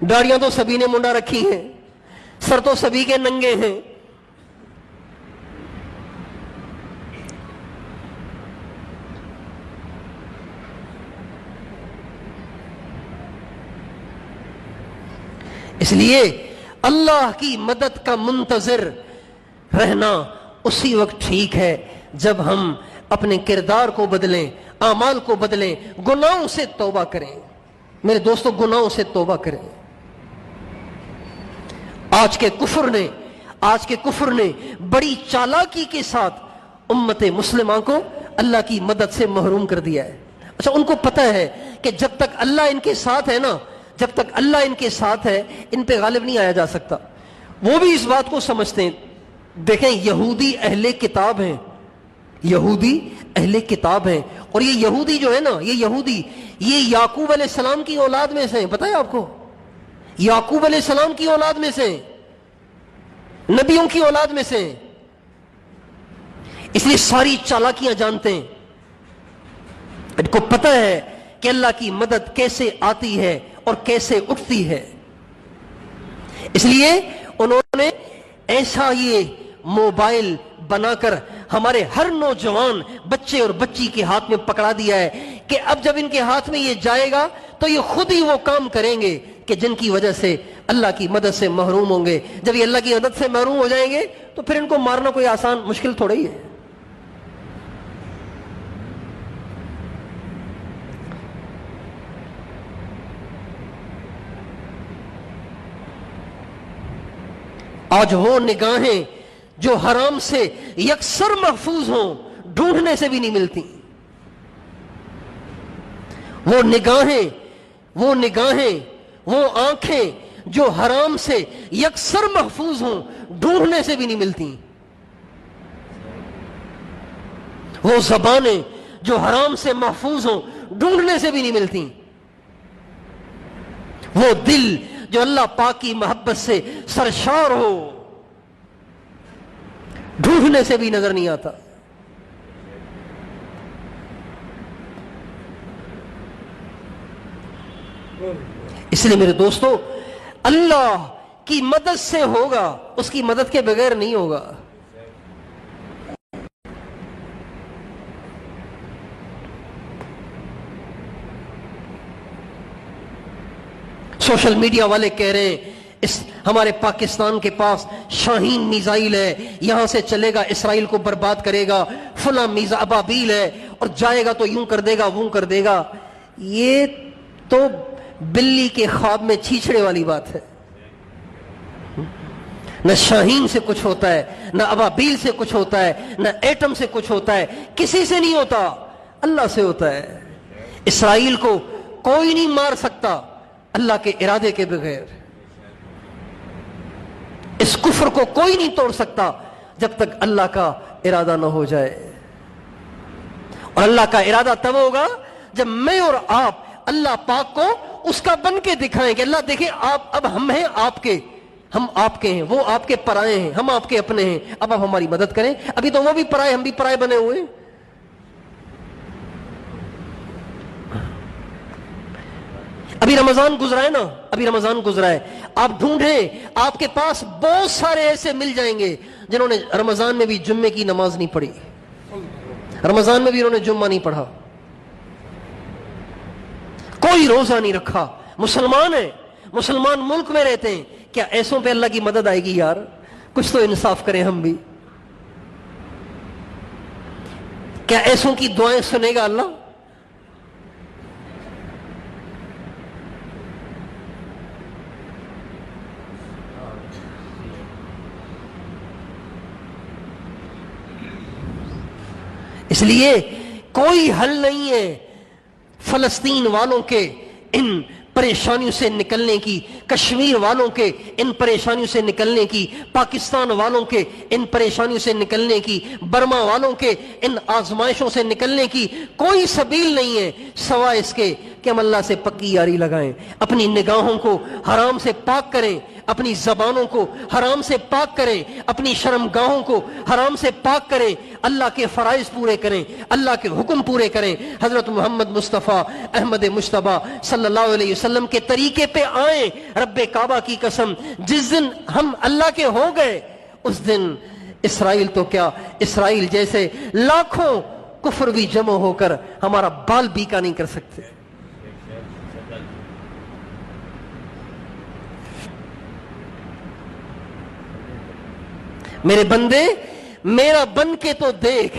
داڑیاں تو سبھی نے منڈا رکھی ہیں، سر تو سبھی کے ننگے ہیں، اس لیے اللہ کی مدد کا منتظر رہنا اسی وقت ٹھیک ہے جب ہم اپنے کردار کو بدلیں، اعمال کو بدلیں، گناہوں سے توبہ کریں۔ میرے دوستو گناہوں سے توبہ کریں۔ آج کے کفر نے بڑی چالاکی کے ساتھ امت مسلمہ کو اللہ کی مدد سے محروم کر دیا ہے۔ اچھا ان کو پتہ ہے کہ جب تک اللہ ان کے ساتھ ہے نا، جب تک اللہ ان کے ساتھ ہے ان پہ غالب نہیں آیا جا سکتا۔ وہ بھی اس بات کو سمجھتے ہیں۔ دیکھیں یہودی اہل کتاب ہیں، یہودی اہل کتاب ہیں، اور یہ یہودی جو ہے نا، یہ یعقوب علیہ السلام کی اولاد میں سے ہیں۔ پتہ ہے آپ کو؟ یعقوب علیہ السلام کی اولاد میں سے ہیں، نبیوں کی اولاد میں سے ہیں، اس لیے ساری چالاکیاں جانتے ہیں۔ ان کو پتہ ہے کہ اللہ کی مدد کیسے آتی ہے اور کیسے اٹھتی ہے، اس لیے انہوں نے ایسا یہ موبائل بنا کر ہمارے ہر نوجوان بچے اور بچی کے ہاتھ میں پکڑا دیا ہے کہ اب جب ان کے ہاتھ میں یہ جائے گا تو یہ خود ہی وہ کام کریں گے کہ جن کی وجہ سے اللہ کی مدد سے محروم ہوں گے۔ جب یہ اللہ کی مدد سے محروم ہو جائیں گے تو پھر ان کو مارنا کوئی آسان مشکل تھوڑا ہی ہے۔ آج وہ نگاہیں جو حرام سے یکسر محفوظ ہوں ڈھونڈنے سے بھی نہیں ملتی، وہ نگاہیں وہ آنکھیں جو حرام سے یکسر محفوظ ہوں ڈھونڈنے سے بھی نہیں ملتی، وہ زبانیں جو حرام سے محفوظ ہوں ڈھونڈنے سے بھی نہیں ملتی، وہ دل جو اللہ پاک کی محبت سے سرشار ہو ڈھونڈنے سے بھی نظر نہیں آتا۔ اس لیے میرے دوستو اللہ کی مدد سے ہوگا، اس کی مدد کے بغیر نہیں ہوگا۔ سوشل میڈیا والے کہہ رہے ہیں ہمارے پاکستان کے پاس شاہین میزائل ہے، یہاں سے چلے گا اسرائیل کو برباد کرے گا، فلاں ابابیل ہے اور جائے گا تو یوں کر دے گا وہ کر دے گا۔ یہ تو بلی کے خواب میں چھیچڑے والی بات ہے۔ نہ شاہین سے کچھ ہوتا ہے، نہ ابابیل سے کچھ ہوتا ہے، نہ ایٹم سے کچھ ہوتا ہے، کسی سے نہیں ہوتا، اللہ سے ہوتا ہے۔ اسرائیل کو کوئی نہیں مار سکتا اللہ کے ارادے کے بغیر، اس کفر کو کوئی نہیں توڑ سکتا جب تک اللہ کا ارادہ نہ ہو جائے، اور اللہ کا ارادہ تب ہوگا جب میں اور آپ اللہ پاک کو اس کا بن کے دکھائیں کہ اللہ دیکھیں آپ اب ہم ہیں آپ کے، ہم آپ کے ہیں، وہ آپ کے پرائے ہیں، ہم آپ کے اپنے ہیں، اب آپ ہماری مدد کریں۔ ابھی تو وہ بھی پرائے ہم بھی پرائے بنے ہوئے ہیں۔ ابھی رمضان گزرا ہے نا، ابھی رمضان گزرا ہے، آپ ڈھونڈیں آپ کے پاس بہت سارے ایسے مل جائیں گے جنہوں نے رمضان میں بھی جمعے کی نماز نہیں پڑھی، رمضان میں بھی انہوں نے جمعہ نہیں پڑھا، کوئی روزہ نہیں رکھا، مسلمان ہیں، مسلمان ملک میں رہتے ہیں۔ کیا ایسوں پہ اللہ کی مدد آئے گی؟ یار کچھ تو انصاف کریں ہم بھی۔ کیا ایسوں کی دعائیں سنے گا اللہ؟ اس لیے کوئی حل نہیں ہے فلسطین والوں کے ان پریشانیوں سے نکلنے کی، کشمیر والوں کے ان پریشانیوں سے نکلنے کی، پاکستان والوں کے ان پریشانیوں سے نکلنے کی، برما والوں کے ان آزمائشوں سے نکلنے کی کوئی سبیل نہیں ہے سوائے اس کے کہ ہم اللہ سے پکی یاری لگائیں، اپنی نگاہوں کو حرام سے پاک کریں، اپنی زبانوں کو حرام سے پاک کریں، اپنی شرمگاہوں کو حرام سے پاک کریں، اللہ کے فرائض پورے کریں، اللہ کے حکم پورے کریں، حضرت محمد مصطفیٰ احمد مجتبی صلی اللہ علیہ وسلم کے طریقے پہ آئیں۔ رب کعبہ کی قسم جس دن ہم اللہ کے ہو گئے اس دن اسرائیل تو کیا، اسرائیل جیسے لاکھوں کفر بھی جمع ہو کر ہمارا بال بیکا نہیں کر سکتے۔ میرے بندے میرا بن کے تو دیکھ،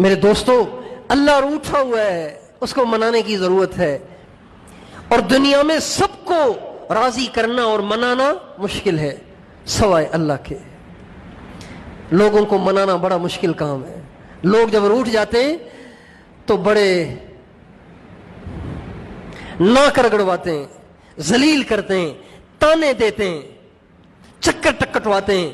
میرے دوستو، اللہ روٹھا ہوا ہے، اس کو منانے کی ضرورت ہے، اور دنیا میں سب کو راضی کرنا اور منانا مشکل ہے سوائے اللہ کے۔ لوگوں کو منانا بڑا مشکل کام ہے۔ لوگ جب روٹھ جاتے ہیں تو بڑے ناک رگڑواتے ہیں، ذلیل کرتے ہیں، تانے دیتے ہیں، چکر ٹکٹواتے ہیں،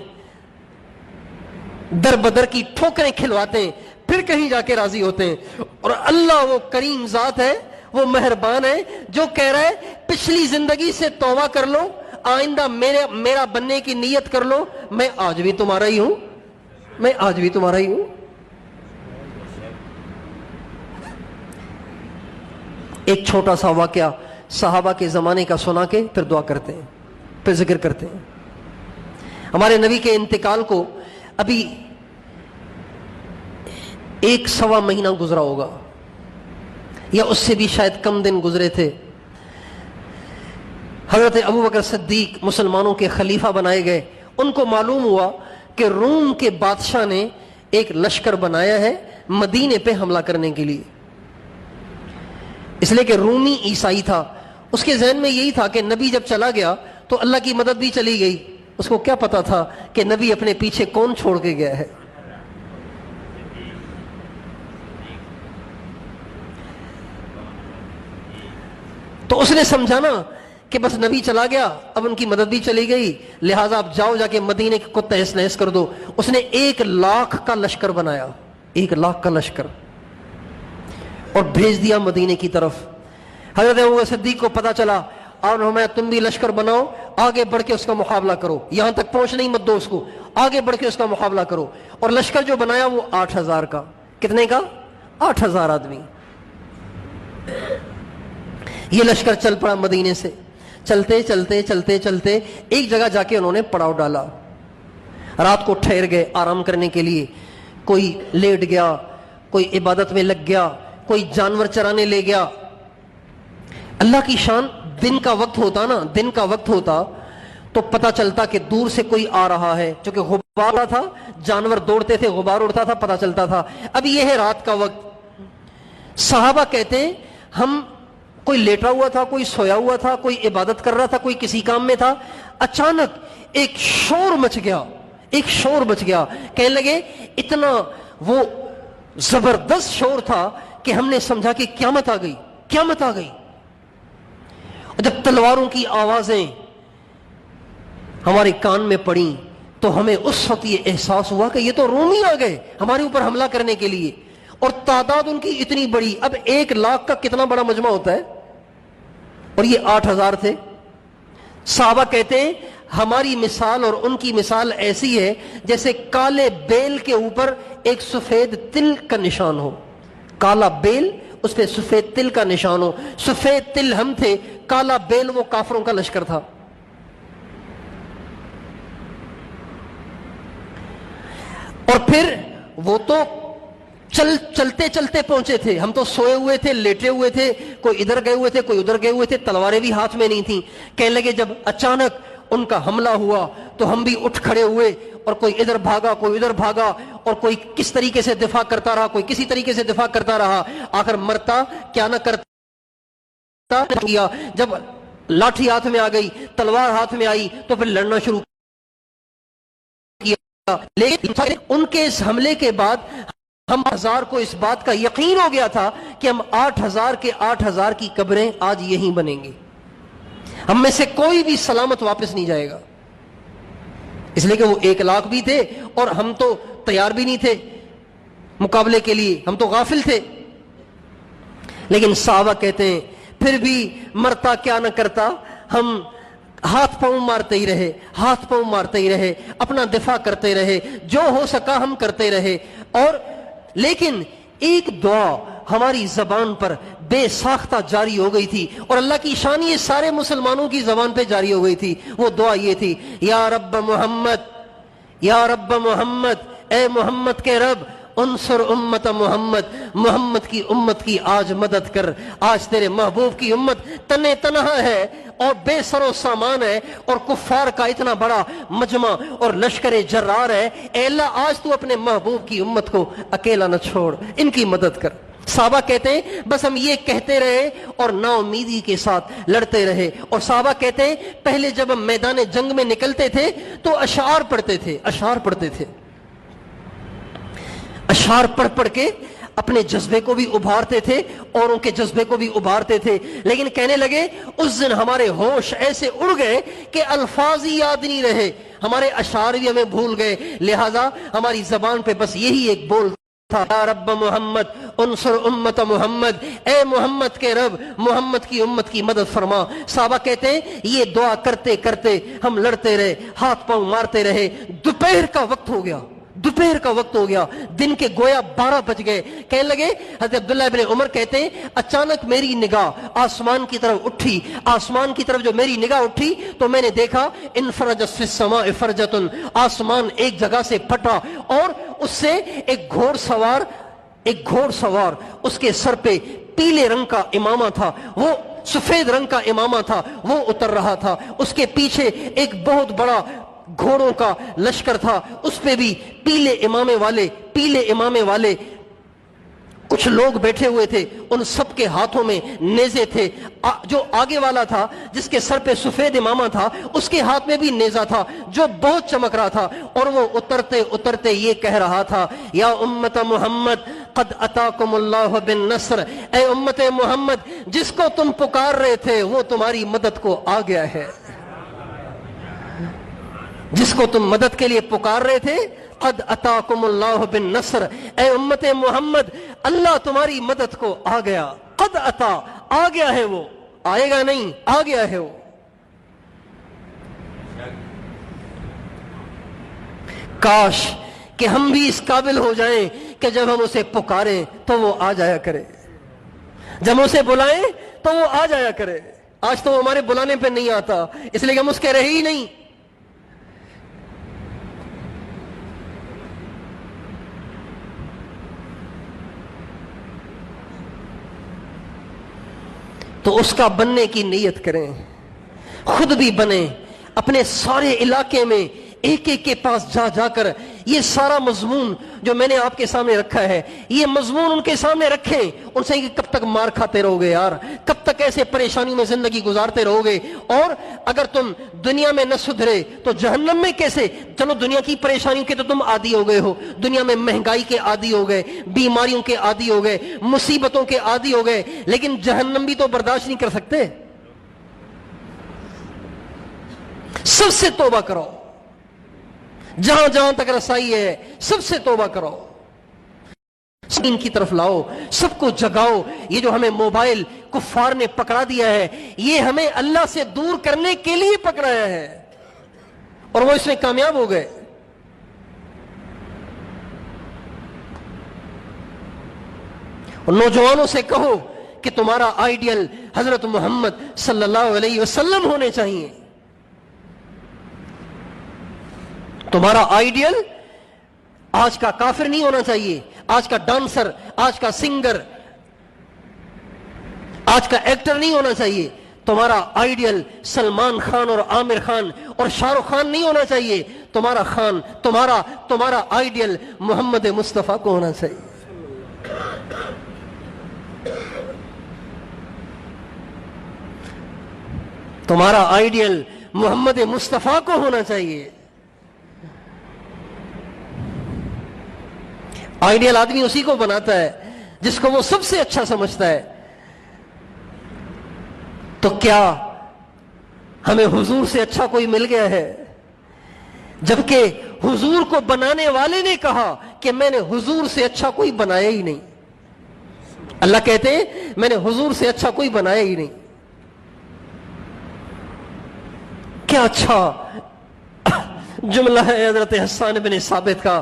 در بدر کی ٹھوکریں کھلواتے ہیں، پھر کہیں جا کے راضی ہوتے ہیں۔ اور اللہ وہ کریم ذات ہے، وہ مہربان ہے، جو کہہ رہا ہے پچھلی زندگی سے توبہ کر لو، آئندہ میرا بننے کی نیت کر لو، میں آج بھی تمہارا ہی ہوں، میں آج بھی تمہارا ہی ہوں۔ ایک چھوٹا سا واقعہ صحابہ کے زمانے کا سنا کے پھر دعا کرتے ہیں، پھر ذکر کرتے ہیں۔ ہمارے نبی کے انتقال کو ابھی 1.25 مہینہ گزرا ہوگا، یا اس سے بھی شاید کم دن گزرے تھے۔ حضرت ابوبکر صدیق مسلمانوں کے خلیفہ بنائے گئے۔ ان کو معلوم ہوا کہ روم کے بادشاہ نے ایک لشکر بنایا ہے مدینے پہ حملہ کرنے کے لیے، اس لیے کہ رومی عیسائی تھا۔ اس کے ذہن میں یہی تھا کہ نبی جب چلا گیا تو اللہ کی مدد بھی چلی گئی۔ اس کو کیا پتا تھا کہ نبی اپنے پیچھے کون چھوڑ کے گیا ہے۔ تو اس نے سمجھا نا کہ بس نبی چلا گیا، اب ان کی مدد بھی چلی گئی، لہٰذا آپ جاؤ جا کے مدینے کو تہس نہس کر دو۔ اس نے 1,00,000 کا لشکر بنایا، 1,00,000 کا لشکر، اور بھیج دیا مدینے کی طرف۔ حضرت ابوبکر صدیق کو پتا چلا، اور میں تم بھی لشکر بناؤ، آگے بڑھ کے اس کا مقابلہ کرو، یہاں تک پہنچنے ہی مت دو اس کو، آگے بڑھ کے اس کا مقابلہ کرو۔ اور لشکر جو بنایا وہ 8,000 کا۔ کتنے کا؟ 8,000 آدمی۔ یہ لشکر چل پڑا مدینے سے، چلتے چلتے چلتے چلتے ایک جگہ جا کے انہوں نے پڑاؤ ڈالا۔ رات کو ٹھہر گئے آرام کرنے کے لیے، کوئی لیٹ گیا، کوئی عبادت میں لگ گیا، کوئی جانور چرانے لے گیا۔ اللہ کی شان، دن کا وقت ہوتا نا، دن کا وقت ہوتا تو پتہ چلتا کہ دور سے کوئی آ رہا ہے، چونکہ غبار تھا، جانور دوڑتے تھے، غبار اڑتا تھا، پتہ چلتا تھا۔ اب یہ ہے رات کا وقت۔ صحابہ کہتے ہیں ہم، کوئی لیٹا ہوا تھا، کوئی سویا ہوا تھا، کوئی عبادت کر رہا تھا، کوئی کسی کام میں تھا، اچانک ایک شور مچ گیا، ایک شور مچ گیا۔ کہنے لگے اتنا وہ زبردست شور تھا کہ ہم نے سمجھا کہ قیامت آ گئی، قیامت آ گئی۔ جب تلواروں کی آوازیں ہمارے کان میں پڑیں تو ہمیں اس وقت یہ احساس ہوا کہ یہ تو رومی آ گئے ہمارے اوپر حملہ کرنے کے لیے، اور تعداد ان کی اتنی بڑی۔ اب 1,00,000 کا کتنا بڑا مجمع ہوتا ہے، اور یہ 8,000 تھے۔ صحابہ کہتے ہیں ہماری مثال اور ان کی مثال ایسی ہے جیسے کالے بیل کے اوپر ایک سفید تل کا نشان ہو، کالا بیل، اس پہ سفید تل کا نشان ہو۔ سفید تل ہم تھے، کالا بیل وہ کافروں کا لشکر تھا۔ اور پھر وہ تو چلتے چلتے پہنچے تھے، ہم تو سوئے ہوئے تھے، لیٹے ہوئے تھے، کوئی ادھر گئے ہوئے تھے، کوئی ادھر گئے ہوئے تھے، تلواریں بھی ہاتھ میں نہیں تھیں۔ کہنے لگے جب اچانک ان کا حملہ ہوا تو ہم بھی اٹھ کھڑے ہوئے، اور کوئی ادھر بھاگا، کوئی ادھر بھاگا، اور کوئی کس طریقے سے دفاع کرتا رہا، کوئی کسی طریقے سے دفاع کرتا رہا۔ آخر مرتا کیا نہ کرتا کیا، جب لاٹھی ہاتھ میں آ گئی، تلوار ہاتھ میں آئی تو پھر لڑنا شروع کیا۔ لیکن ان کے اس حملے کے بعد ہم 1000 کو اس بات کا یقین ہو گیا تھا کہ ہم 8,000 کے 8,000 کی قبریں آج یہیں بنیں گی، ہم میں سے کوئی بھی سلامت واپس نہیں جائے گا، اس لیے کہ وہ 1,00,000 بھی تھے اور ہم تو تیار بھی نہیں تھے مقابلے کے لیے، ہم تو غافل تھے۔ لیکن صحابہ کہتے ہیں پھر بھی مرتا کیا نہ کرتا، ہم ہاتھ پاؤں مارتے ہی رہے، ہاتھ پاؤں مارتے ہی رہے، اپنا دفاع کرتے رہے، جو ہو سکا ہم کرتے رہے۔ اور لیکن ایک دعا ہماری زبان پر بے ساختہ جاری ہو گئی تھی، اور اللہ کی شان یہ سارے مسلمانوں کی زبان پہ جاری ہو گئی تھی۔ وہ دعا یہ تھی، یا رب محمد، یا رب محمد، اے محمد کے رب، انصر امت محمد، محمد کی امت کی آج مدد کر۔ آج تیرے محبوب کی امت تنے تنہا ہے اور بے سر و سامان ہے، اور کفار کا اتنا بڑا مجمع اور لشکر جرار ہے۔ اے اللہ آج تو اپنے محبوب کی امت کو اکیلا نہ چھوڑ، ان کی مدد کر۔ صحابہ کہتے ہیں بس ہم یہ کہتے رہے اور نا امیدی کے ساتھ لڑتے رہے۔ اور صحابہ کہتے ہیں پہلے جب ہم میدان جنگ میں نکلتے تھے تو اشعار پڑھتے تھے، اشعار پڑھتے تھے، اشعار پڑھ پڑھ کے اپنے جذبے کو بھی ابھارتے تھے اور ان کے جذبے کو بھی ابھارتے تھے۔ لیکن کہنے لگے اس دن ہمارے ہوش ایسے اڑ گئے کہ الفاظ ہی یاد نہیں رہے، ہمارے اشعار بھی ہمیں بھول گئے، لہذا ہماری زبان پہ بس یہی ایک بول تھا، یا رب محمد انصر امت محمد، اے محمد کے رب محمد کی امت کی مدد فرما۔ صحابہ کہتے ہیں یہ دعا کرتے کرتے ہم لڑتے رہے، ہاتھ پاؤں مارتے رہے، دوپہر کا وقت ہو گیا، دوپہر کا وقت ہو گیا، دن کے گویا 12 بج گئے۔ کہنے لگے حضرت عبداللہ ابن عمر کہتے ہیں اچانک میری نگاہ آسمان کی طرف اٹھی، آسمان کی طرف جو میری نگاہ اٹھی تو میں نے دیکھا انفرجت فی السماء فرجۃ، آسمان ایک جگہ سے پھٹا اور اس سے ایک گھوڑ سوار اس کے سر پہ پیلے رنگ کا امامہ تھا، وہ سفید رنگ کا امامہ تھا، وہ اتر رہا تھا۔ اس کے پیچھے ایک بہت بڑا گھوڑوں کا لشکر تھا، اس پہ بھی پیلے امامے والے کچھ لوگ بیٹھے ہوئے تھے، ان سب کے ہاتھوں میں نیزے تھے۔ جو آگے والا تھا جس کے سر پہ سفید امامہ تھا اس کے ہاتھ میں بھی نیزہ تھا جو بہت چمک رہا تھا، اور وہ اترتے اترتے یہ کہہ رہا تھا یا امت محمد قد اتاکم اللہ بالنصر، اے امت محمد جس کو تم پکار رہے تھے وہ تمہاری مدد کو آ گیا ہے، جس کو تم مدد کے لیے پکار رہے تھے قد اتاکم اللہ بالنصر، اے امت محمد اللہ تمہاری مدد کو آ گیا۔ قد اتا آ گیا ہے، وہ آئے گا نہیں، آ گیا ہے وہ۔ کاش کہ ہم بھی اس قابل ہو جائیں کہ جب ہم اسے پکاریں تو وہ آ جایا کرے، جب ہم اسے بلائیں تو وہ آ جایا کرے۔ آج تو وہ ہمارے بلانے پہ نہیں آتا، اس لیے کہ ہم اس کے رہے ہی نہیں۔ تو اس کا بننے کی نیت کریں، خود بھی بنیں، اپنے سارے علاقے میں ایک ایک کے پاس جا جا کر یہ سارا مضمون جو میں نے آپ کے سامنے رکھا ہے یہ مضمون ان کے سامنے رکھیں، ان سے کہ کب تک مار کھاتے رہو گے یار، کب تک ایسے پریشانیوں میں زندگی گزارتے رہو گے، اور اگر تم دنیا میں نہ سدھرے تو جہنم میں کیسے؟ چلو دنیا کی پریشانیوں کے تو تم عادی ہو گئے ہو، دنیا میں مہنگائی کے عادی ہو گئے، بیماریوں کے عادی ہو گئے، مصیبتوں کے عادی ہو گئے، لیکن جہنم بھی تو برداشت نہیں کر سکتے۔ سب سے توبہ کرو، جہاں جہاں تک رسائی ہے سب سے توبہ کرو، دین کی طرف لاؤ، سب کو جگاؤ۔ یہ جو ہمیں موبائل کفار نے پکڑا دیا ہے یہ ہمیں اللہ سے دور کرنے کے لیے پکڑایا ہے، اور وہ اس میں کامیاب ہو گئے۔ اور نوجوانوں سے کہو کہ تمہارا آئیڈیل حضرت محمد صلی اللہ علیہ وسلم ہونے چاہیے، تمہارا آئیڈیل آج کا کافر نہیں ہونا چاہیے، آج کا ڈانسر، آج کا سنگر، آج کا ایکٹر نہیں ہونا چاہیے، تمہارا آئیڈیل سلمان خان اور عامر خان اور شاہ رخ خان نہیں ہونا چاہیے، تمہارا آئیڈیل محمد مصطفیٰ کو ہونا چاہیے۔ تمہارا آئیڈیل محمد مصطفیٰ کو ہونا چاہیے۔ آئیڈیل آدمی اسی کو بناتا ہے جس کو وہ سب سے اچھا سمجھتا ہے۔ تو کیا ہمیں حضور سے اچھا کوئی مل گیا ہے؟ جبکہ حضور کو بنانے والے نے کہا کہ میں نے حضور سے اچھا کوئی بنایا ہی نہیں۔ اللہ کہتے ہیں میں نے حضور سے اچھا کوئی بنایا ہی نہیں۔ کیا اچھا جملہ ہے حضرت حسان بن ثابت کا،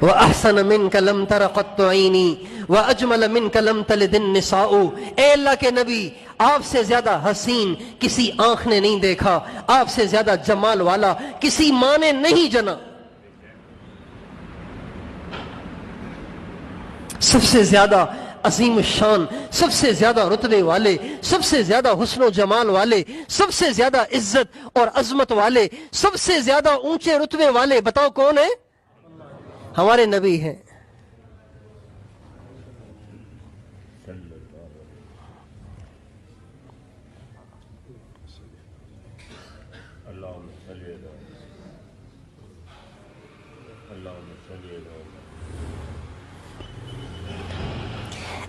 وَأَحْسَنَ مِنْكَ لَمْ تَرَ قَطُّ عَيْنِي وَأَجْمَلَ مِنْكَ لَمْ تَلِدِ النِّسَاءُ، اے اللہ کے نبی آپ سے زیادہ حسین کسی آنکھ نے نہیں دیکھا، آپ سے زیادہ جمال والا کسی ماں نے نہیں جنا۔ سب سے زیادہ عظیم الشان، سب سے زیادہ رتبے والے، سب سے زیادہ حسن و جمال والے، سب سے زیادہ عزت اور عظمت والے، سب سے زیادہ اونچے رتبے والے، بتاؤ کون ہیں؟ ہمارے نبی ہیں۔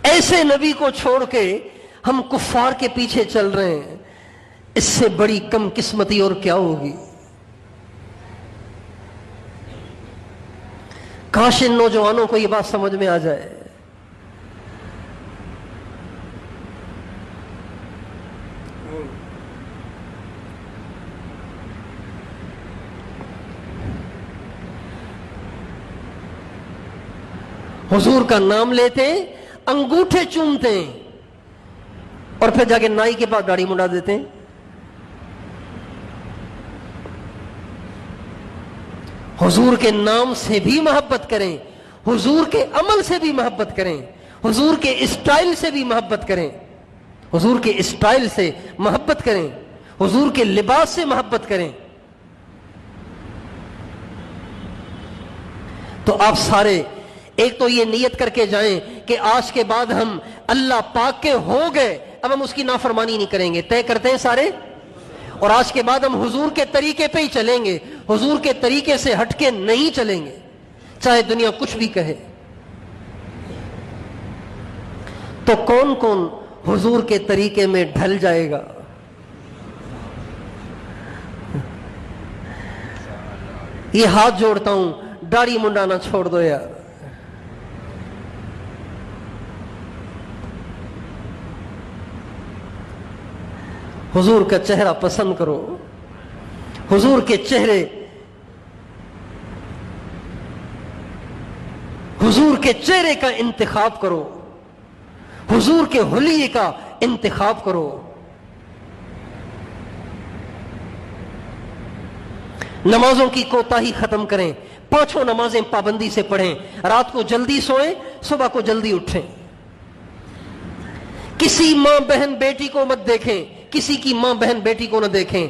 ایسے نبی کو چھوڑ کے ہم کفار کے پیچھے چل رہے ہیں، اس سے بڑی کم قسمتی اور کیا ہوگی؟ کاش ان نوجوانوں کو یہ بات سمجھ میں آ جائے۔ حضور کا نام لیتے، انگوٹھے چومتے ہیں، اور پھر جا کے نائی کے پاس داڑھی منڈا دیتے ہیں۔ حضور کے نام سے بھی محبت کریں، حضور کے عمل سے بھی محبت کریں، حضور کے اسٹائل سے بھی محبت کریں، حضور کے اسٹائل سے محبت کریں، حضور کے لباس سے محبت کریں۔ تو آپ سارے ایک تو یہ نیت کر کے جائیں کہ آج کے بعد ہم اللہ پاک کے ہو گئے، اب ہم اس کی نافرمانی نہیں کریں گے، طے کرتے ہیں سارے، اور آج کے بعد ہم حضور کے طریقے پہ ہی چلیں گے، حضور کے طریقے سے ہٹ کے نہیں چلیں گے، چاہے دنیا کچھ بھی کہے۔ تو کون کون حضور کے طریقے میں ڈھل جائے گا؟ یہ ہاتھ جوڑتا ہوں، داڑھی منڈانا چھوڑ دو یار۔ حضور کا چہرہ پسند کرو، حضور کے چہرے، حضور کے چہرے کا انتخاب کرو، حضور کے حلیے کا انتخاب کرو۔ نمازوں کی کوتاہی ختم کریں، 5 نمازیں پابندی سے پڑھیں، رات کو جلدی سوئیں، صبح کو جلدی اٹھیں۔ کسی ماں بہن بیٹی کو مت دیکھیں، کسی کی ماں بہن بیٹی کو نہ دیکھیں،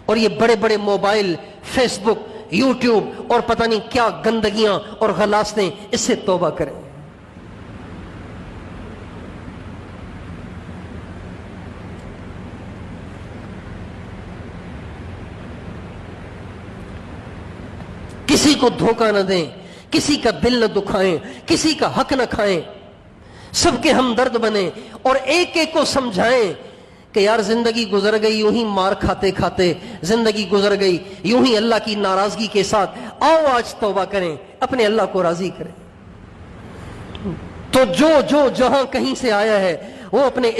اور یہ بڑے بڑے موبائل، فیس بک، یوٹیوب اور پتہ نہیں کیا گندگیاں اور غلاستیں، اس سے توبہ کریں۔ کسی کو دھوکہ نہ دیں، کسی کا دل نہ دکھائیں، کسی کا حق نہ کھائیں، سب کے ہمدرد بنیں، اور ایک ایک کو سمجھائیں کہ یار زندگی گزر گئی یوں ہی مار کھاتے کھاتے، زندگی گزر گئی یوں ہی اللہ کی ناراضگی کے ساتھ، آؤ آج توبہ کریں، اپنے اللہ کو راضی کریں۔ تو جو جہاں کہیں سے آیا ہے وہ اپنے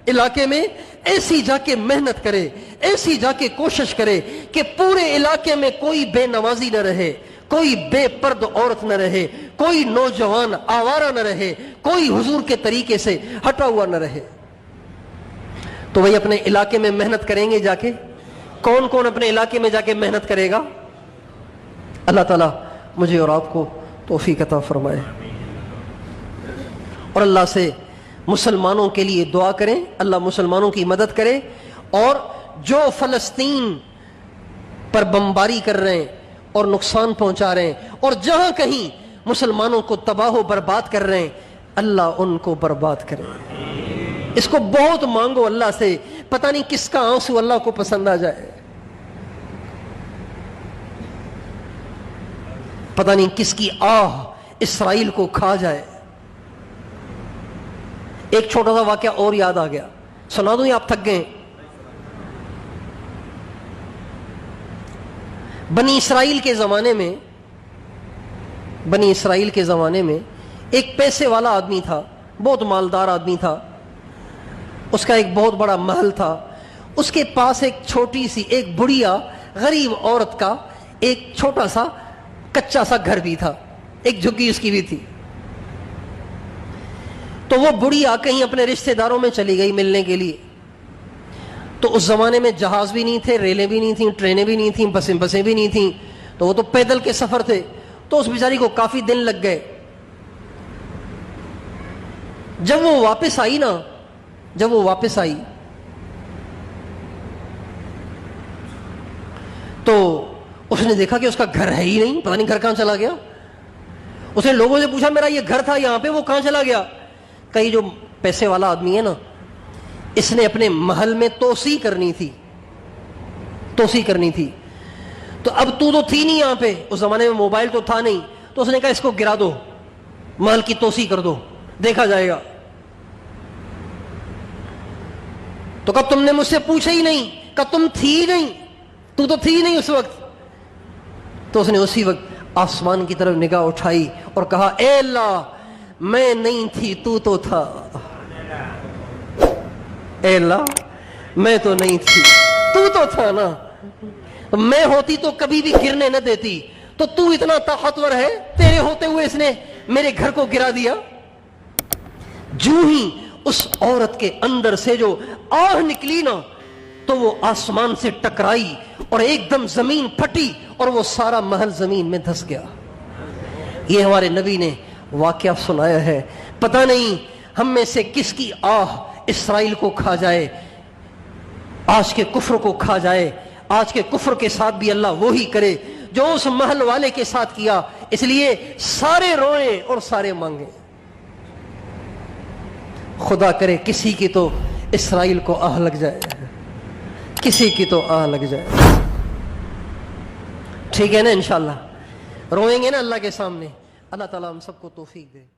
علاقے میں ایسی جا کے محنت کرے، ایسی جا کے کوشش کرے کہ پورے علاقے میں کوئی بے نمازی نہ رہے، کوئی بے پرد عورت نہ رہے، کوئی نوجوان آوارہ نہ رہے، کوئی حضور کے طریقے سے ہٹا ہوا نہ رہے۔ تو وہی اپنے علاقے میں محنت کریں گے جا کے؟ کون کون اپنے علاقے میں جا کے محنت کرے گا؟ اللہ تعالیٰ مجھے اور آپ کو توفیق عطا فرمائے، اور اللہ سے مسلمانوں کے لیے دعا کریں، اللہ مسلمانوں کی مدد کرے، اور جو فلسطین پر بمباری کر رہے ہیں اور نقصان پہنچا رہے ہیں، اور جہاں کہیں مسلمانوں کو تباہ و برباد کر رہے ہیں، اللہ ان کو برباد کرے۔ اس کو بہت مانگو اللہ سے، پتہ نہیں کس کا آنسو اللہ کو پسند آ جائے، پتہ نہیں کس کی آہ اسرائیل کو کھا جائے۔ ایک چھوٹا سا واقعہ اور یاد آ گیا، سنا دوں یا آپ تھک گئے؟ بنی اسرائیل کے زمانے میں ایک پیسے والا آدمی تھا، بہت مالدار آدمی تھا، اس کا ایک بہت بڑا محل تھا، اس کے پاس ایک چھوٹی سی ایک بڑھیا غریب عورت کا ایک چھوٹا سا کچا سا گھر بھی تھا، ایک جھگی اس کی بھی تھی۔ تو وہ بڑھیا کہیں اپنے رشتہ داروں میں چلی گئی ملنے کے لیے، تو اس زمانے میں جہاز بھی نہیں تھے، ریلیں بھی نہیں تھیں، ٹرینیں بھی نہیں تھیں، بسیں بھی نہیں تھیں، تو وہ تو پیدل کے سفر تھے، تو اس بیچاری کو کافی دن لگ گئے۔ جب وہ واپس آئی نا، جب وہ واپس آئی تو اس نے دیکھا کہ اس کا گھر ہے ہی نہیں، پتہ نہیں گھر کہاں چلا گیا۔ اس نے لوگوں سے پوچھا میرا یہ گھر تھا یہاں پہ، وہ کہاں چلا گیا؟ کئی جو پیسے والا آدمی ہے نا، اس نے اپنے محل میں توسیع کرنی تھی، توسیع کرنی تھی، تو اب تو تھی نہیں یہاں پہ، اس زمانے میں موبائل تو تھا نہیں، تو اس نے کہا اس کو گرا دو، محل کی توسیع کر دو، دیکھا جائے گا۔ تو کب تم نے مجھ سے پوچھا ہی نہیں، کب تم تھی نہیں، تو تھی نہیں اس وقت۔ تو اس نے اسی وقت آسمان کی طرف نگاہ اٹھائی اور کہا اے اللہ میں نہیں تھی تو تھا، اے اللہ میں تو نہیں تھی تو تھا نا، میں ہوتی تو کبھی بھی گرنے نہ دیتی، تو اتنا طاقتور ہے، تیرے ہوتے ہوئے اس نے میرے گھر کو گرا دیا۔ جو ہی اس عورت کے اندر سے جو آہ نکلی نا، تو وہ آسمان سے ٹکرائی اور ایک دم زمین پھٹی اور وہ سارا محل زمین میں دھس گیا۔ یہ ہمارے نبی نے واقعہ سنایا ہے۔ پتہ نہیں ہم میں سے کس کی آہ اسرائیل کو کھا جائے، آج کے کفر کو کھا جائے۔ آج کے کفر کے ساتھ بھی اللہ وہی کرے جو اس محل والے کے ساتھ کیا، اس لیے سارے روئیں اور سارے مانگیں۔ خدا کرے کسی کی تو اسرائیل کو آہ لگ جائے، کسی کی تو آہ لگ جائے۔ ٹھیک ہے نا؟ انشاءاللہ روئیں گے نا اللہ کے سامنے۔ اللہ تعالیٰ ہم سب کو توفیق دے۔